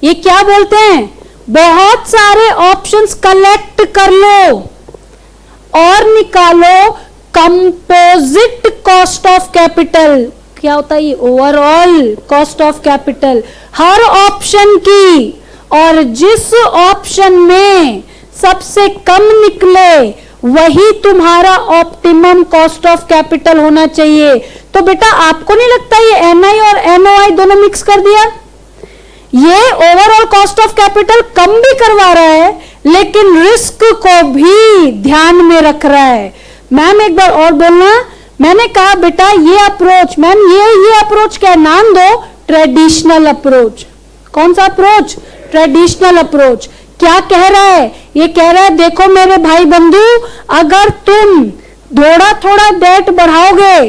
S1: ये क्या बोलते हैं, बहुत सारे ऑप्शंस कलेक्ट कर लो और निकालो कंपोजिट कॉस्ट ऑफ कैपिटल। क्या होता है ये, overall cost of capital her option की, और जिस ऑप्शन में सबसे कम निकले वही तुम्हारा ऑप्टिमम कॉस्ट ऑफ कैपिटल होना चाहिए। तो बेटा आपको नहीं लगता ये NI और NOI दोनों मिक्स कर दिया, ये ओवरऑल कॉस्ट ऑफ कैपिटल कम भी करवा रहा है लेकिन रिस्क को भी ध्यान में रख रहा है। मैम एक बार और बोलना, मैंने कहा बेटा ये अप्रोच, मैम ये अप्रोच क्या नाम दो, ट्रेडिशनल अप्रोच। कौन सा अप्रोच, ट्रेडिशनल अप्रोच। क्या कह रहा है, ये कह रहा है देखो मेरे भाई बंधु, अगर तुम थोड़ा थोड़ा डेट बढ़ाओगे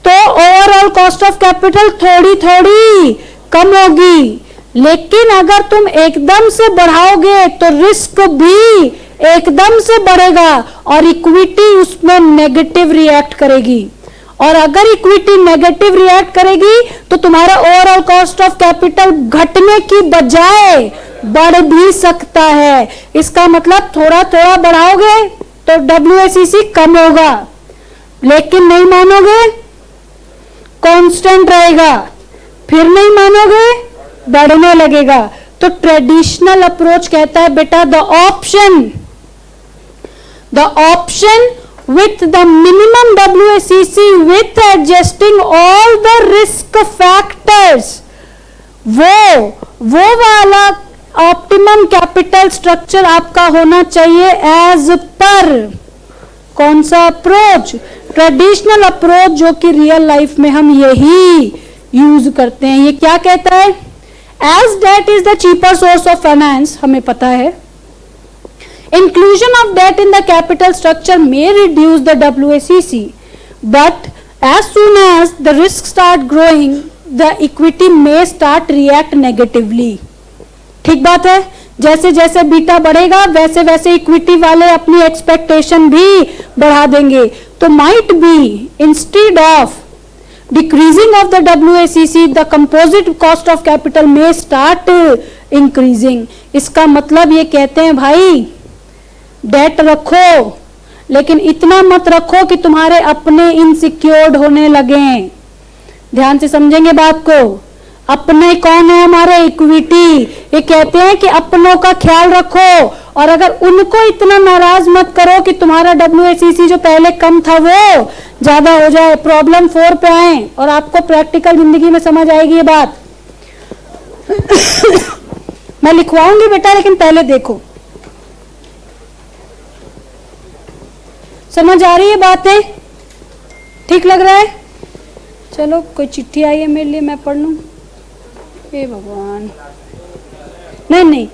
S1: तो ओवरऑल कॉस्ट ऑफ कैपिटल थोड़ी थोड़ी कम होगी, लेकिन अगर तुम एकदम से बढ़ाओगे तो रिस्क भी एकदम से बढ़ेगा और इक्विटी उसमें नेगेटिव रिएक्ट करेगी, और अगर इक्विटी नेगेटिव रिएक्ट करेगी तो तुम्हारा ओवरऑल कॉस्ट ऑफ कैपिटल घटने की बजाय बढ़ भी सकता है। इसका मतलब थोड़ा थोड़ा बढ़ाओगे तो WACC कम होगा, लेकिन नहीं मानोगे कांस्टेंट रहेगा, फिर नहीं मानोगे बढ़ने लगेगा। तो ट्रेडिशनल अप्रोच कहता है बेटा the option with the minimum WACC with adjusting all the risk factors, वो वाला ऑप्टिमम कैपिटल स्ट्रक्चर आपका होना चाहिए एज पर कौन सा अप्रोच, ट्रेडिशनल अप्रोच, जो कि रियल लाइफ में हम यही यूज करते हैं। ये क्या कहता है, as debt is the cheaper source of finance, हमें पता है inclusion of debt in the capital structure may reduce the WACC, but as soon as the risks start growing the equity may start react negatively। ठीक बात है, जैसे जैसे beta बढ़ेगा वैसे वैसे इक्विटी वाले अपनी एक्सपेक्टेशन भी बढ़ा देंगे। तो might be instead of decreasing of the WACC the composite cost of capital may start increasing। इसका मतलब ये कहते हैं भाई डेट रखो, लेकिन इतना मत रखो कि तुम्हारे अपने इनसिक्योर्ड होने लगे। ध्यान से समझेंगे बात को। अपने कौन है? हमारे इक्विटी। ये कहते हैं कि अपनों का ख्याल रखो, और अगर उनको इतना नाराज मत करो कि तुम्हारा WACC जो पहले कम था वो ज्यादा हो जाए, प्रॉब्लम 4 पे आए और आपको प्रैक्टिकल जिंदगी में समझ आएगी ये बात। मैं लिखवाऊंगी बेटा, लेकिन पहले देखो समझ आ रही है बातें? ठीक लग रहा है? चलो, कोई चिट्ठी आई है मेरे लिए, मैं पढ़ लूं। हे भगवान, नहीं,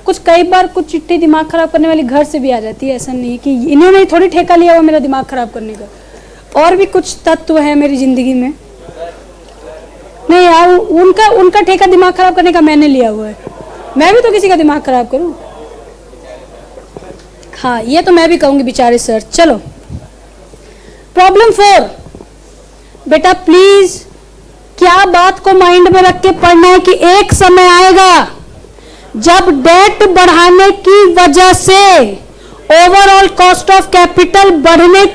S1: कुछ कई बार कुछ चिट्ठी दिमाग खराब करने वाली घर से भी आ जाती है। ऐसा नहीं कि इन्होंने थोड़ी ठेका लिया हुआ मेरा दिमाग खराब करने का, और भी कुछ तत्व है मेरी जिंदगी में। नहीं यार, उनका ठेका दिमाग खराब करने का मैंने लिया हुआ है। मैं भी तो किसी का दिमाग खराब करूं? हाँ, ये तो मैं भी कहूंगी बेचारे सर। चलो, प्रॉब्लम 4 बेटा, प्लीज क्या बात को माइंड में रख के पढ़ना है कि एक समय आएगा जब डेट बढ़ाने की वजह से ओवरऑल कॉस्ट ऑफ कैपिटल घटने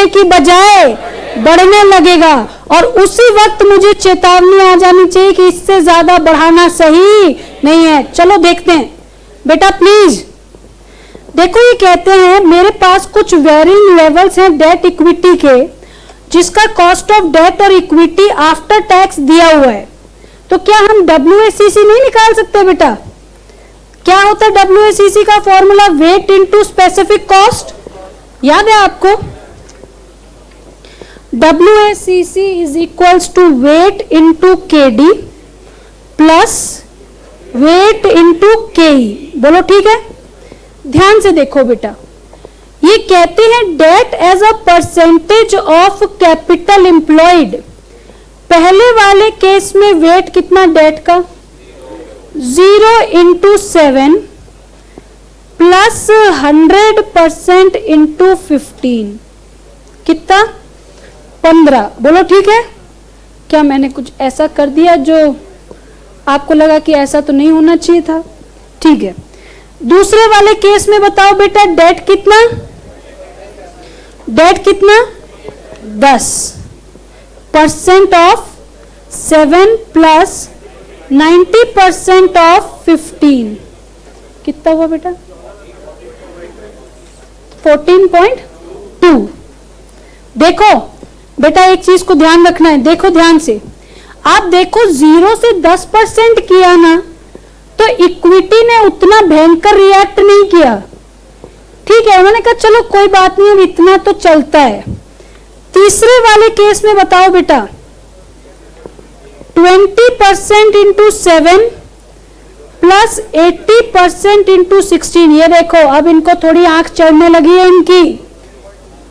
S1: की बजाय बढ़ने लगेगा, और उसी वक्त मुझे चेतावनी आ जानी चाहिए कि इससे ज्यादा बढ़ाना सही नहीं है। चलो देखते हैं बेटा, प्लीज देखो। ये कहते हैं मेरे पास कुछ वेरिंग लेवल्स हैं डेट इक्विटी के, जिसका कॉस्ट ऑफ डेट और इक्विटी आफ्टर टैक्स दिया हुआ है। तो क्या हम WACC नहीं निकाल सकते बेटा? क्या होता है WACC का formula? Weight into specific cost. याद है आपको? WACC is equals to weight into KD plus weight into KE। बोलो ठीक है? ध्यान से देखो बेटा, ये कहते हैं debt as a percentage of capital employed. पहले वाले केस में वेट कितना डेट का? 0 × 7 प्लस 100% × 15 कितना? 15। बोलो ठीक है? क्या मैंने कुछ ऐसा कर दिया जो आपको लगा कि ऐसा तो नहीं होना चाहिए था? ठीक है, दूसरे वाले केस में बताओ बेटा, डेट कितना? डेट कितना? 10% ऑफ 7 प्लस 90% ऑफ 15 कितना हुआ बेटा? 14.2। देखो बेटा, एक चीज को ध्यान रखना है, देखो ध्यान से। आप देखो 0 से 10% किया ना, तो इक्विटी ने उतना भयंकर रिएक्ट नहीं किया। ठीक है, उन्होंने कहा चलो कोई बात नहीं, अब इतना तो चलता है। तीसरे वाले केस में बताओ बेटा, 20% × 7 प्लस 80% × 16। ये देखो, अब इनको थोड़ी आंख चढ़ने लगी है इनकी।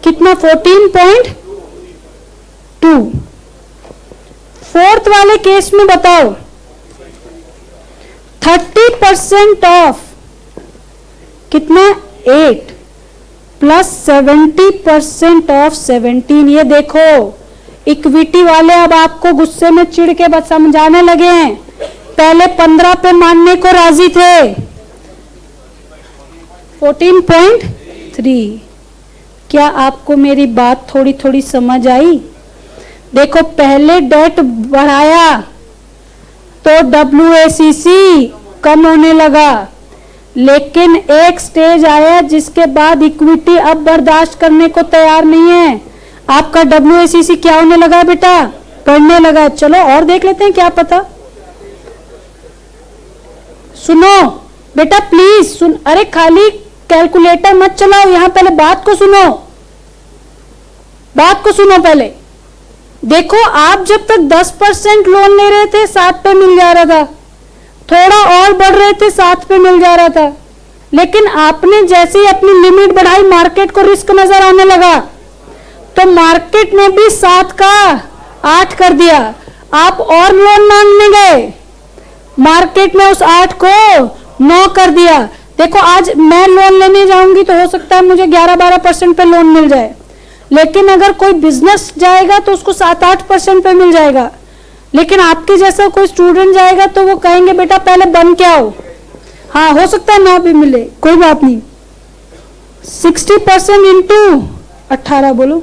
S1: कितना? 14.2। फोर्थ वाले केस में बताओ, 30% ऑफ कितना? 8 प्लस 70% ऑफ 17। ये देखो, इक्विटी वाले अब आपको गुस्से में चिढ़ के बस समझाने लगे हैं। पहले 15 पे मानने को राजी थे। 14.3। क्या आपको मेरी बात थोड़ी थोड़ी समझ आई? देखो, पहले डेट बढ़ाया तो WACC कम होने लगा, लेकिन एक स्टेज आया जिसके बाद इक्विटी अब बर्दाश्त करने को तैयार नहीं है। आपका WACC क्या होने लगा बेटा? बढ़ने लगा। चलो और देख लेते हैं, क्या पता। सुनो बेटा, प्लीज सुन। अरे खाली कैलकुलेटर मत चलाओ, यहां पहले बात को सुनो। बात को सुनो पहले। देखो, आप जब तक 10% लोन ले रहे थे 7 पे मिल जा रहा था, थोड़ा और बढ़ रहे थे 7 पे मिल जा रहा था, लेकिन आपने जैसे ही अपनी लिमिट बढ़ाई, मार्केट को रिस्क नजर आने लगा, तो मार्केट ने भी 7 का 8 कर दिया। आप और लोन मांगने गए, मार्केट ने उस 8 को 9 कर दिया। देखो, आज मैं लोन लेने जाऊंगी तो हो सकता है मुझे 11-12% पे लोन मिल जाए, लेकिन अगर कोई बिजनेस जाएगा तो उसको 7-8% पे मिल जाएगा। लेकिन आपके जैसा कोई स्टूडेंट जाएगा तो वो कहेंगे बेटा पहले बन के आओ। हाँ, हो सकता है ना भी मिले, कोई बात नहीं। 60% इंटू 18 बोलो।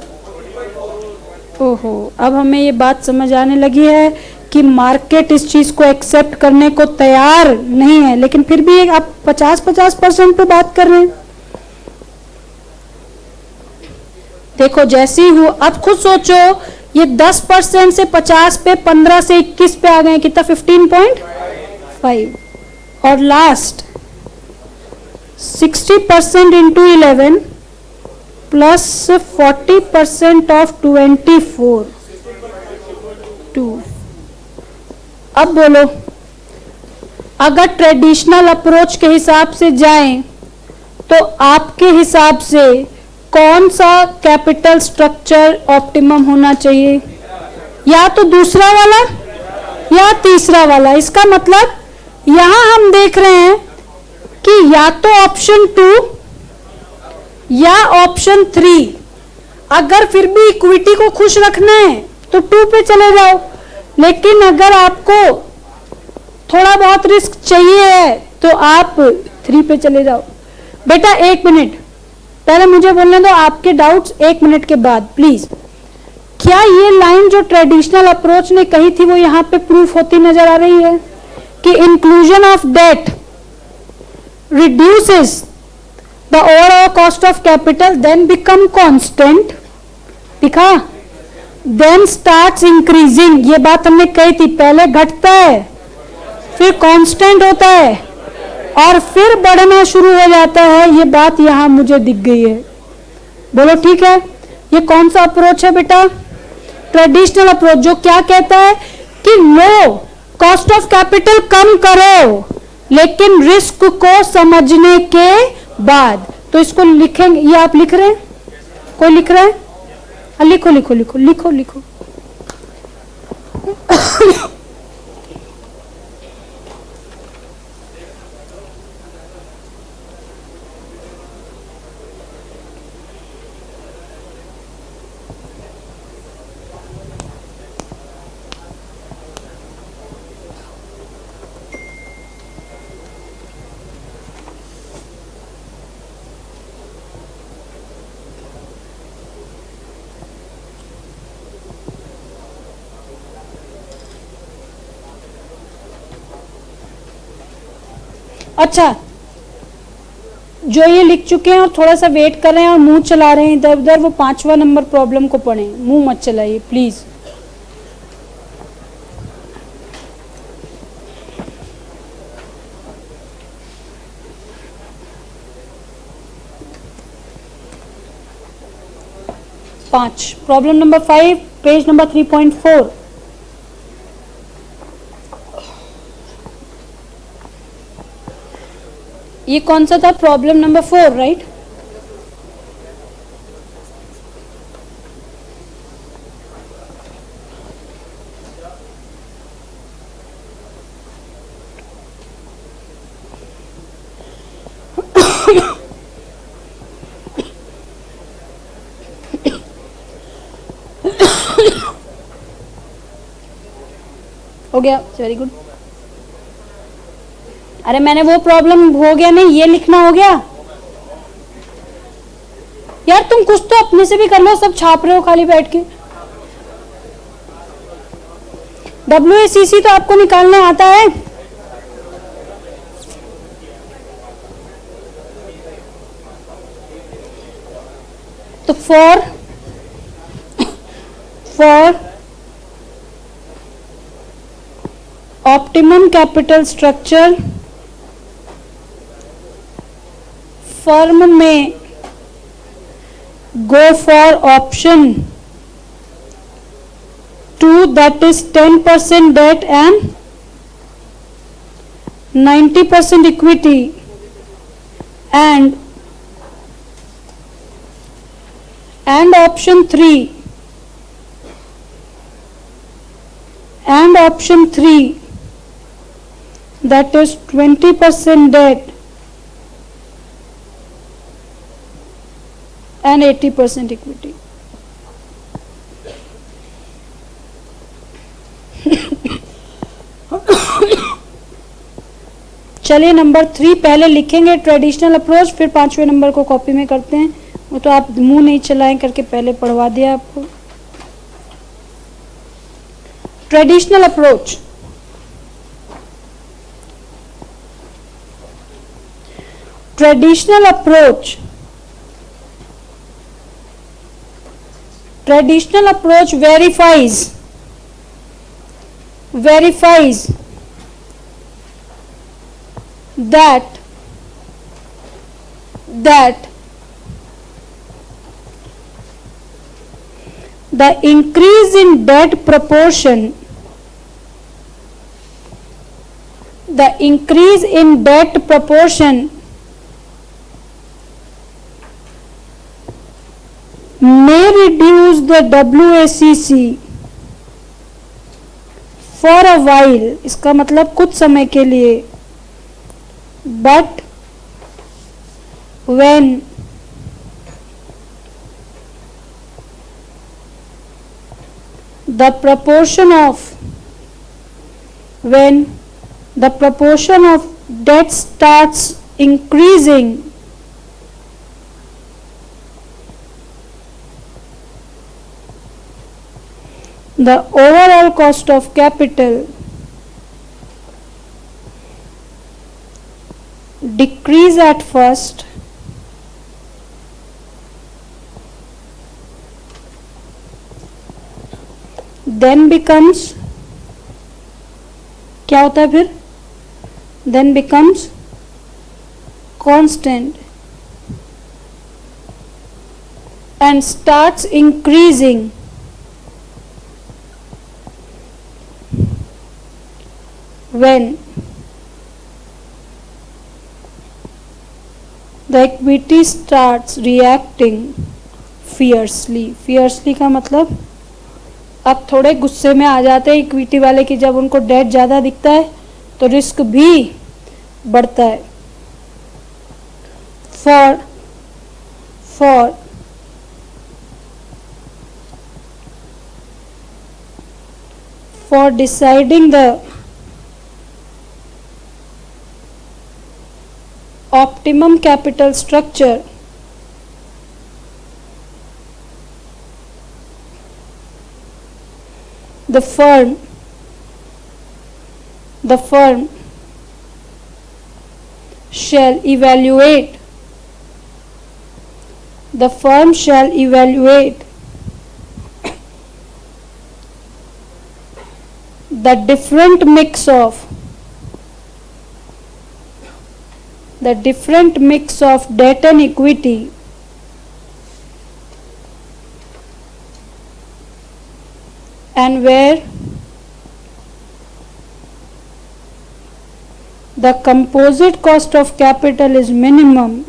S1: ओहो, अब हमें ये बात समझ आने लगी है कि मार्केट इस चीज को एक्सेप्ट करने को तैयार नहीं है, लेकिन फिर भी आप 50-50% पे बात कर रहे हैं। देखो जैसे ही हुआ, अब खुद सोचो, ये 10% से 50 पे, 15 से 21 पे आ गए, कितना 15.5। और लास्ट 60% इंटू 11 प्लस 40% ऑफ 24 2। अब बोलो, अगर ट्रेडिशनल अप्रोच के हिसाब से जाएं तो आपके हिसाब से कौन सा कैपिटल स्ट्रक्चर ऑप्टिमम होना चाहिए? या तो दूसरा वाला या तीसरा वाला। इसका मतलब यहां हम देख रहे हैं कि या तो ऑप्शन 2 या ऑप्शन 3। अगर फिर भी इक्विटी को खुश रखना है तो 2 पे चले जाओ, लेकिन अगर आपको थोड़ा बहुत रिस्क चाहिए है तो आप 3 पे चले जाओ। बेटा 1 मिनट, पहले मुझे बोलने दो आपके डाउट्स 1 मिनट के बाद प्लीज। क्या ये लाइन जो ट्रेडिशनल अप्रोच ने कही थी वो यहां पे प्रूफ होती नजर आ रही है कि inclusion of debt reduces the overall cost of capital then become constant? दिखा, देन स्टार्ट्स इंक्रीजिंग। ये बात हमने कही थी, पहले घटता है फिर कांस्टेंट होता है और फिर बढ़ना शुरू हो जाता है। ये बात यहां मुझे दिख गई है। बोलो ठीक है, ये कौन सा अप्रोच है बेटा? ट्रेडिशनल अप्रोच, जो क्या कहता है कि लो कॉस्ट ऑफ कैपिटल कम करो लेकिन रिस्क को समझने के बाद। तो इसको लिखेंगे, ये आप लिख रहे हैं, कोई लिख रहा है? लिखो लिखो लिखो लिखो लिखो। अच्छा, जो ये लिख चुके हैं और थोड़ा सा वेट कर रहे हैं और मुंह चला रहे हैं इधर उधर, वो 5वां नंबर प्रॉब्लम को पढ़ें। मुंह मत चलाइए please. Problem number 5, page number 3.4। ये कौन सा था? Problem number 4, right? हो गया, वेरी गुड। अरे मैंने वो प्रॉब्लम हो गया नहीं, ये लिखना हो गया। यार तुम कुछ तो अपने से भी कर लो, सब छाप रहे हो खाली बैठ के। WACC तो आपको निकालने आता है? तो for optimum capital structure firm में go for option 2, that is 10% debt and 90% equity, and option 3 that is 20% debt and 80% equity. चलिए नंबर 3 पहले लिखेंगे ट्रेडिशनल अप्रोच, फिर 5वें नंबर को कॉपी में करते हैं। वो तो आप मुंह नहीं चलाएं करके पहले पढ़वा दिया आपको। Traditional approach, traditional approach, traditional approach verifies that the increase in debt proportion may reduce the WACC for a while, इसका मतलब कुछ समय के लिए, but when the proportion of debt starts increasing, the overall cost of capital decrease at first, then becomes, क्या होता है फिर, then becomes constant and starts increasing when the equity starts reacting fiercely. का मतलब अब थोड़े गुस्से में आ जाते हैं इक्विटी वाले की, जब उनको डेट ज़्यादा दिखता है तो रिस्क भी बढ़ता है। For deciding the optimum capital structure, the firm shall evaluate the different mix of debt and equity and where the composite cost of capital is minimum,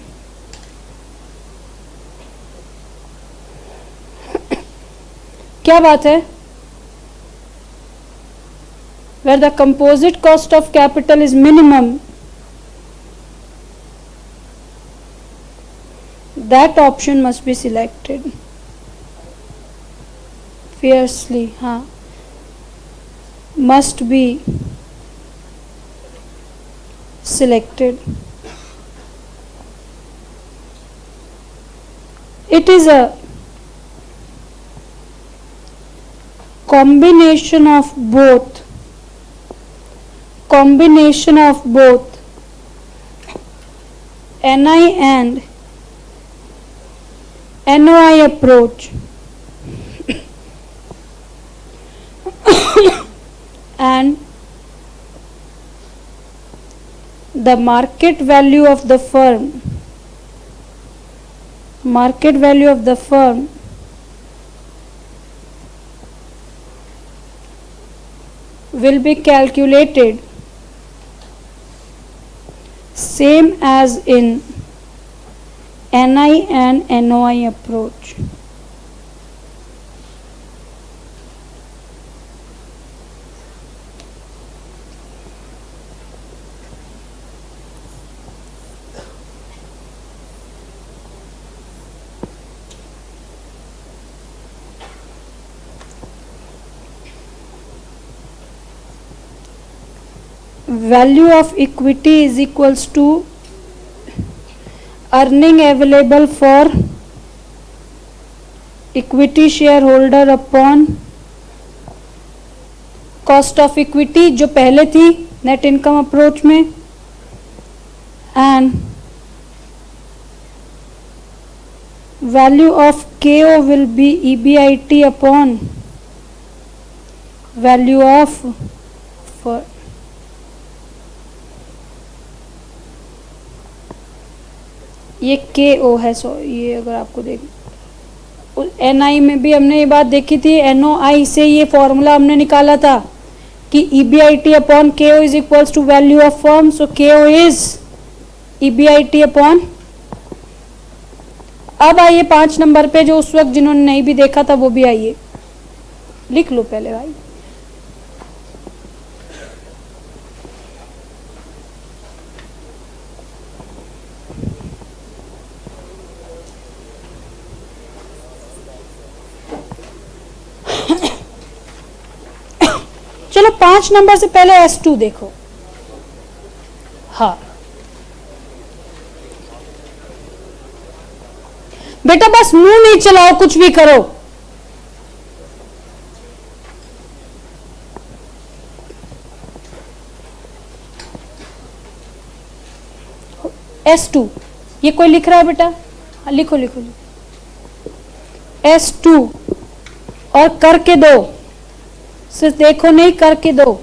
S1: क्या बात है, where the composite cost of capital is minimum, that option must be selected fiercely. हाँ, must be selected. It is a combination of both NI and NOI approach and the market value of the firm will be calculated same as in NI and NOI approach. Value of equity is equals to earning available for equity share holder upon cost of equity जो पहले थी net income approach में, and value of KO will be EBIT upon value of ये KO है। सो ये अगर आपको देख NI में भी हमने ये बात देखी थी, NOI से ये फॉर्मूला हमने निकाला था कि EBIT upon KO is equals to value of firm. So KO is EBIT upon. अब आइए 5 नंबर पे, जो उस वक्त जिन्होंने नहीं भी देखा था वो भी आइए लिख लो पहले भाई। चलो 5 नंबर से पहले S2 देखो। हाँ बेटा बस मुंह नहीं चलाओ, कुछ भी करो। S2 ये कोई लिख रहा है बेटा? हाँ, लिखो लिखो लिखो S2 और करके दो, सिर्फ देखो नहीं करके दो।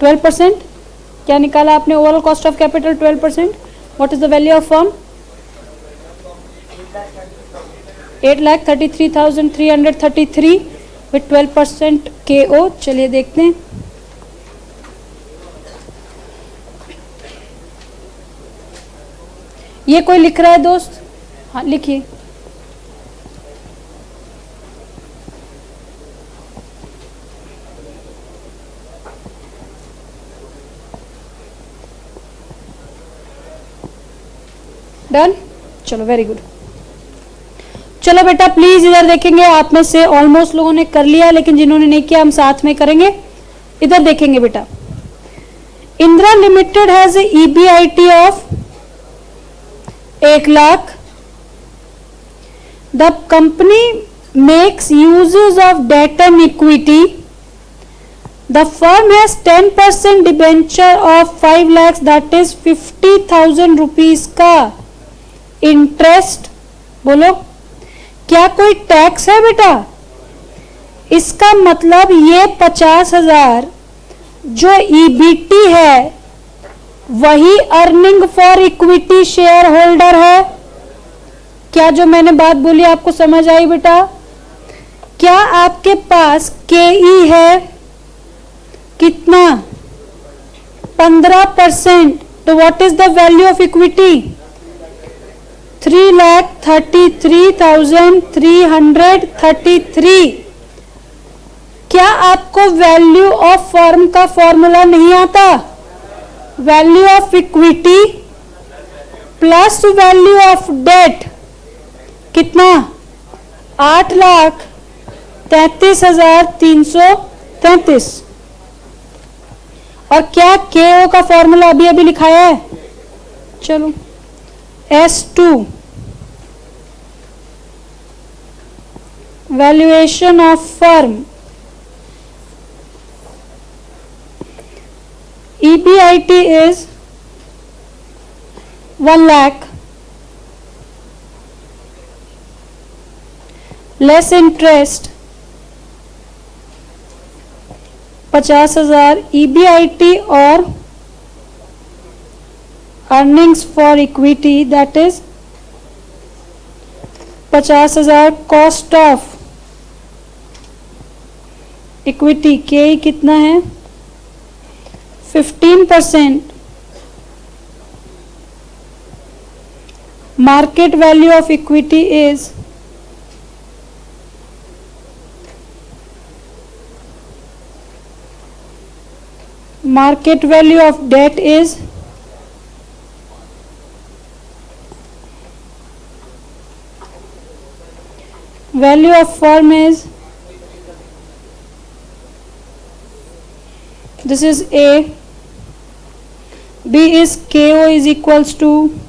S1: %12 क्या निकाला आपने? Overall cost of capital 12%। What is the value of firm? 8,33,333 with 12% KO। चलिए देखते हैं। ये कोई लिख रहा है दोस्त? हाँ लिखिए। डन, चलो वेरी गुड। चलो बेटा प्लीज इधर देखेंगे। आप में से ऑलमोस्ट लोगों ने कर लिया, लेकिन जिन्होंने नहीं किया हम साथ में करेंगे। इधर देखेंगे बेटा। Indira limited has EBIT of 1 lakh. The company makes uses of debt and equity. The firm has 10% debenture of 5 lakh, that is 50,000 rupees का इंटरेस्ट। बोलो क्या कोई टैक्स है बेटा? इसका मतलब ये 50,000 जो EBT है वही earning for equity share holder है। क्या जो मैंने बात बोली आपको समझ आई बेटा? क्या आपके पास KE है कितना? 15%। तो what is the value of equity? 3,33,333। क्या आपको वैल्यू ऑफ फर्म का फॉर्मूला नहीं आता? Value of equity plus value of debt कितना? 8,33,333। और क्या KO का फॉर्मूला अभी अभी लिखाया है? चलो S2 valuation of firm, EBIT is 1 lakh less interest 50,000 EBIT और earnings for equity that is 50,000। Cost of equity के कितना है? 15%। Market value of equity is market value of debt is value of firm is, this is A, B is KO is equals to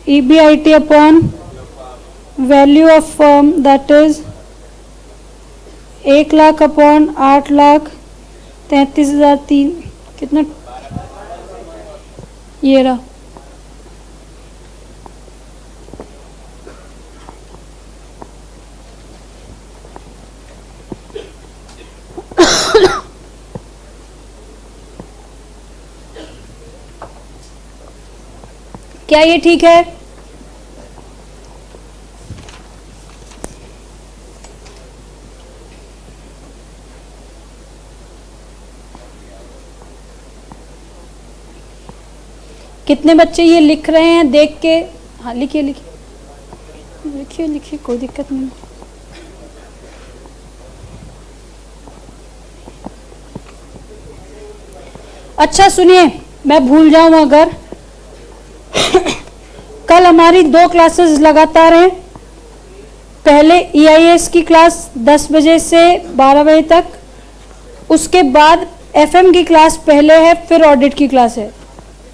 S1: EBIT upon value of firm, that is 1 lakh upon 8,33,003, कितना ये रहा। क्या ये ठीक है? कितने बच्चे ये लिख रहे हैं देख के? हाँ लिखिए लिखिए लिखिए लिखिए, कोई दिक्कत नहीं। अच्छा सुनिए, मैं भूल जाऊं अगर, कल हमारी 2 क्लासेस लगातार हैं। पहले EIS की क्लास 10 बजे से 12 बजे तक, उसके बाद FM की क्लास पहले है, फिर ऑडिट की क्लास है,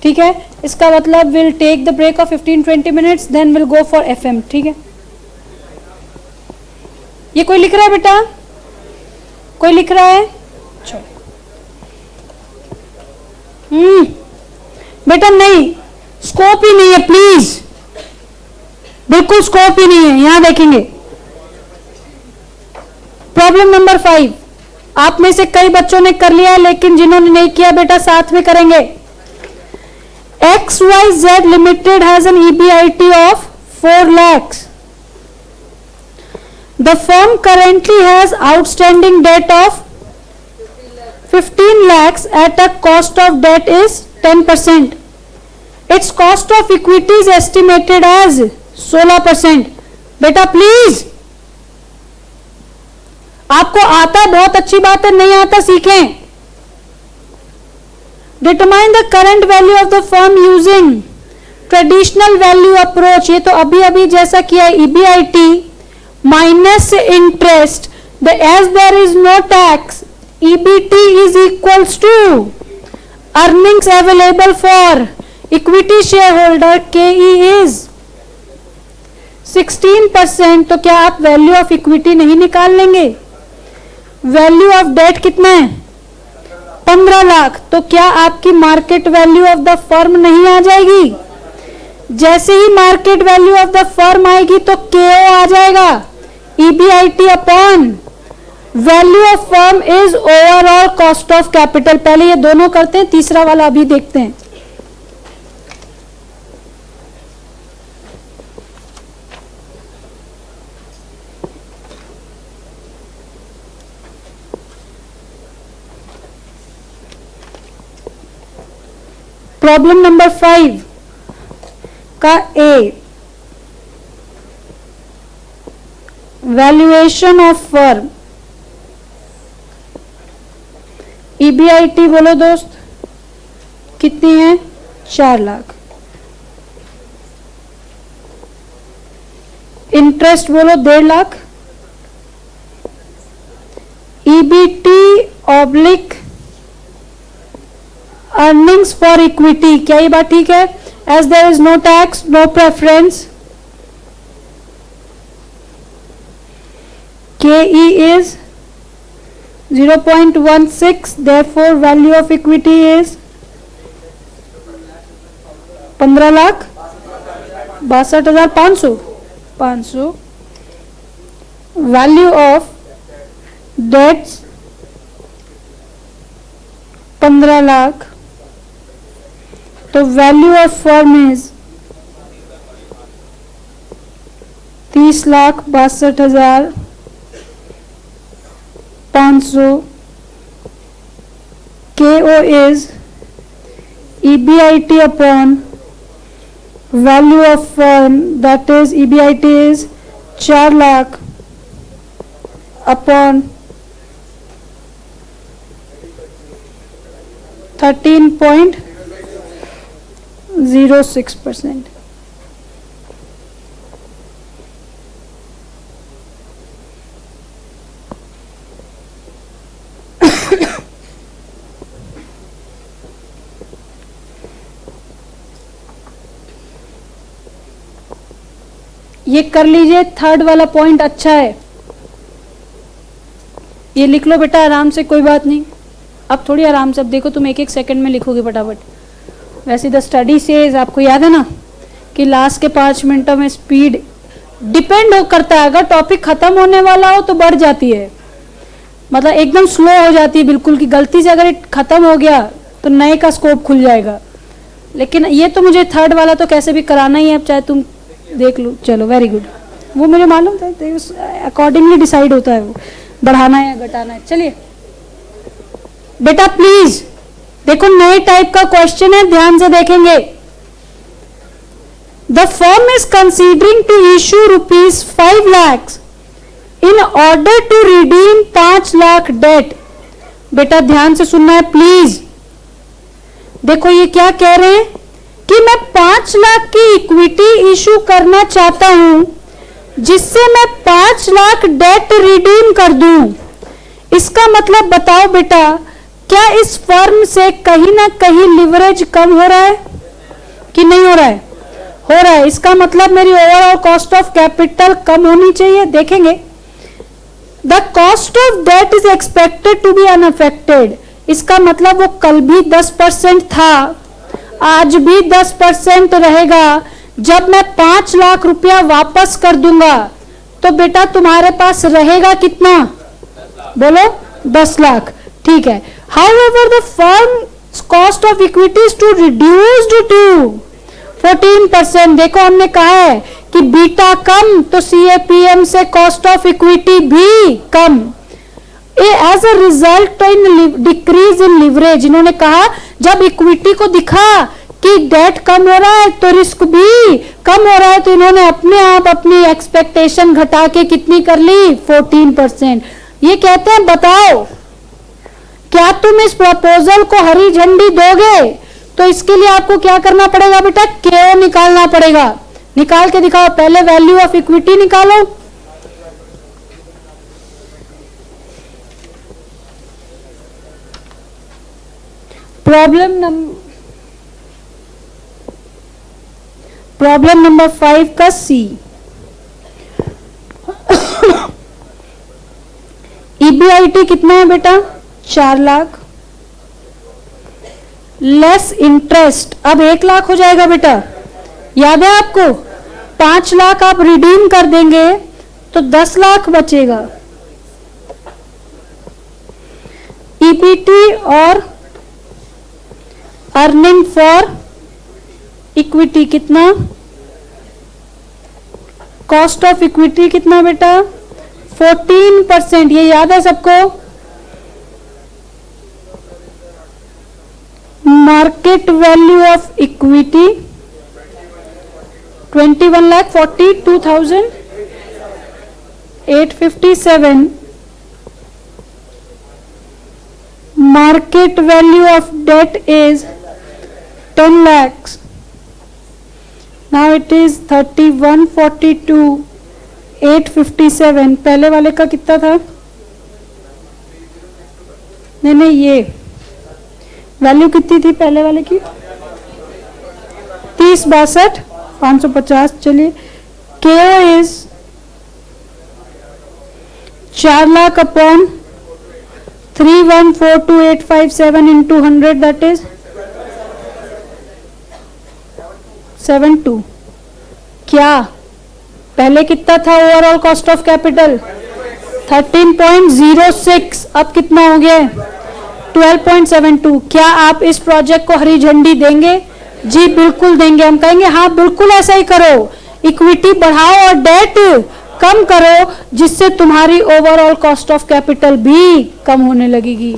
S1: ठीक है? इसका मतलब will take the break of 15-20 minutes, then will go for FM, ठीक है? ये कोई लिख रहा है बेटा? कोई लिख रहा है? बेटा नहीं, स्कोप ही नहीं है, प्लीज, बिल्कुल स्कोप ही नहीं है। यहां देखेंगे प्रॉब्लम नंबर 5, आप में से कई बच्चों ने कर लिया है, लेकिन जिन्होंने नहीं किया बेटा साथ में करेंगे। XYZ Limited has an EBIT of 4 lakhs. The firm currently has outstanding debt of 15 lakhs at a cost of debt is 10%. Its cost of equity is estimated as 16%. बेटा प्लीज, आपको आता है बहुत अच्छी बात है, नहीं आता सीखें। Determine the current value of the firm using traditional value approach. ये तो अभी अभी जैसा किया है, EBIT minus interest, as there is no tax, EBT is equals to earnings available for equity shareholder, KE is 16%। तो क्या आप वैल्यू ऑफ इक्विटी नहीं निकाल लेंगे? वैल्यू ऑफ डेट कितना है? 15 लाख। तो क्या आपकी market value of the firm नहीं आ जाएगी? जैसे ही market value of the firm आएगी तो KO आ जाएगा, EBIT upon value of firm is overall cost of capital. पहले ये दोनों करते हैं, तीसरा वाला अभी देखते हैं। प्रॉब्लम नंबर 5 का A, valuation of firm. EBIT बोलो दोस्त कितनी है? 4 लाख। इंटरेस्ट बोलो 1.5 lakh. EBT oblique earnings for equity, क्या ये बात ठीक है? As there is no tax, no preference, KE is 0.16, therefore value of equity is 15 lakh 62,500। Value of debts 15 lakh, तो value of firm is 30,62,500। KO is EBIT upon value of firm, that is EBIT is 4 lakh upon 13.06%। ये कर लीजिए, third वाला point अच्छा है, ये लिख लो बेटा आराम से, कोई बात नहीं। अब थोड़ी आराम से, अब देखो तुम एक एक सेकंड में लिखोगे फटाफट। वैसे द स्टडी सेज, आपको याद है ना कि लास्ट के 5 मिनटों में स्पीड डिपेंड हो करता है, अगर टॉपिक खत्म होने वाला हो तो बढ़ जाती है, मतलब एकदम स्लो हो जाती है बिल्कुल, कि गलती से अगर खत्म हो गया तो नए का स्कोप खुल जाएगा। लेकिन ये तो मुझे थर्ड वाला तो कैसे भी कराना ही है, अब चाहे तुम देख लो। चलो वेरी गुड, वो मुझे मालूम था, अकॉर्डिंगली डिसाइड होता है वो बढ़ाना है या घटाना है। चलिए बेटा प्लीज देखो, नए टाइप का क्वेश्चन है, ध्यान से देखेंगे। The firm is considering to issue ₹5 lakhs in order to redeem 5 lakh debt. बेटा ध्यान से सुनना है प्लीज। देखो ये क्या कह रहे हैं कि मैं 5 लाख की इक्विटी इशू करना चाहता हूं, जिससे मैं 5 लाख डेट रिडीम कर दूं। इसका मतलब बताओ बेटा, क्या इस फर्म से कहीं ना कहीं लिवरेज कम हो रहा है कि नहीं हो रहा है? हो रहा है। इसका मतलब मेरी ओवरऑल कॉस्ट ऑफ कैपिटल कम होनी चाहिए। देखेंगे, the cost of debt is expected to be unaffected. इसका मतलब वो कल भी 10% था, आज भी 10% रहेगा। जब मैं 5 लाख रुपया वापस कर दूंगा तो बेटा तुम्हारे पास रहेगा कितना? बोलो 10 लाख। ठीक है। However the firm cost of equity is to reduced to 14%। देखो हमने कहा है कि बीटा कम तो CAPM से कॉस्ट ऑफ इक्विटी भी कम। As a result in decrease in leverage, इन्होंने कहा जब इक्विटी को दिखा कि डेट कम हो रहा है तो रिस्क भी कम हो रहा है, तो इन्होंने अपने आप अपनी एक्सपेक्टेशन घटा के कितनी कर ली? 14%। ये कहते हैं बताओ क्या तुम इस प्रपोजल को हरी झंडी दोगे? तो इसके लिए आपको क्या करना पड़ेगा बेटा? KO निकालना पड़ेगा। निकाल के दिखाओ, पहले वैल्यू ऑफ इक्विटी निकालो। प्रॉब्लम नंबर 5 का C। EBIT कितना है बेटा? 4 लाख लेस इंटरेस्ट, अब 1 लाख हो जाएगा बेटा। याद है आपको? 5 लाख आप रिडीम कर देंगे तो 10 लाख बचेगा। EBT और अर्निंग फॉर इक्विटी कितना? कॉस्ट ऑफ इक्विटी कितना बेटा? 14%। ये याद है सबको? Market value of equity 21,42,857। Market value of debt is 10 lakhs. Now it is 31,42,857। पहले वाले का कितना था? नहीं, ये वैल्यू कितनी थी पहले वाले की? 30,62,550। चलिए, KO is 4 lakh upon 31,42,857 into 100, that is 72। क्या पहले कितना था ओवरऑल कॉस्ट ऑफ कैपिटल? 13.06। अब कितना हो गया? 12.72। क्या आप इस प्रोजेक्ट को हरी झंडी देंगे? जी बिल्कुल देंगे। हम कहेंगे हाँ बिल्कुल ऐसा ही करो, इक्विटी बढ़ाओ और डेट कम करो, जिससे तुम्हारी ओवरऑल कॉस्ट ऑफ कैपिटल भी कम होने लगेगी।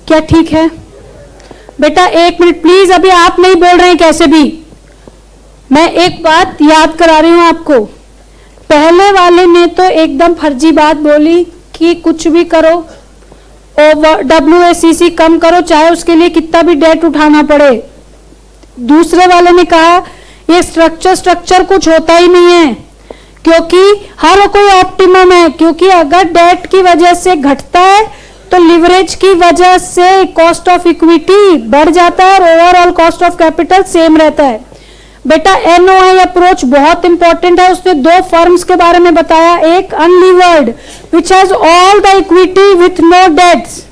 S1: क्या ठीक है बेटा? 1 मिनट प्लीज, अभी आप नहीं बोल रहे हैं कैसे भी। मैं एक बात याद करा रही हूं आपको। पहले वाले ने तो एकदम फर्जी बात बोली कि कुछ भी करो, WACC कम करो, चाहे उसके लिए कितना भी डेट उठाना पड़े। दूसरे वाले ने कहा ये स्ट्रक्चर कुछ होता ही नहीं है, क्योंकि हर कोई ऑप्टिमम है, क्योंकि अगर डेट की वजह से घटता है तो लिवरेज की वजह से कॉस्ट ऑफ इक्विटी बढ़ जाता है और overall cost of capital same रहता है। बेटा एनओआई अप्रोच बहुत इंपॉर्टेंट है, उसने दो फर्म्स के बारे में बताया, एक unlevered which has all the equity with no debts,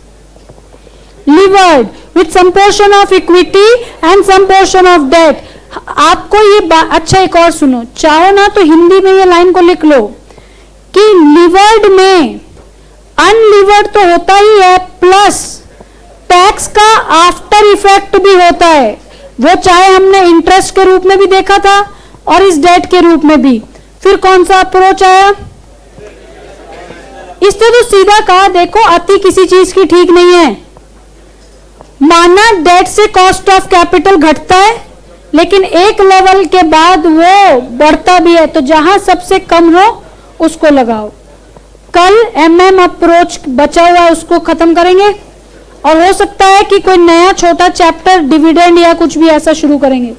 S1: levered with some portion of equity and some portion of debt. आपको ये अच्छा एक और सुनो, चाहो ना तो हिंदी में ये लाइन को लिख लो कि लीवर्ड में अनलीवर्ड तो होता ही है, प्लस टैक्स का आफ्टर इफेक्ट भी होता है, वो चाहे हमने इंटरेस्ट के रूप में भी देखा था और इस डेट के रूप में भी। फिर कौन सा अप्रोच आया? इसने तो सीधा कहा देखो अति किसी चीज की ठीक नहीं है, माना डेट से कॉस्ट ऑफ कैपिटल घटता है लेकिन एक लेवल के बाद वो बढ़ता भी है, तो जहां सबसे कम हो उसको लगाओ। कल एमएम अप्रोच बचा हुआ उसको खत्म करेंगे और हो सकता है कि कोई नया छोटा चैप्टर डिविडेंड या कुछ भी ऐसा शुरू करेंगे।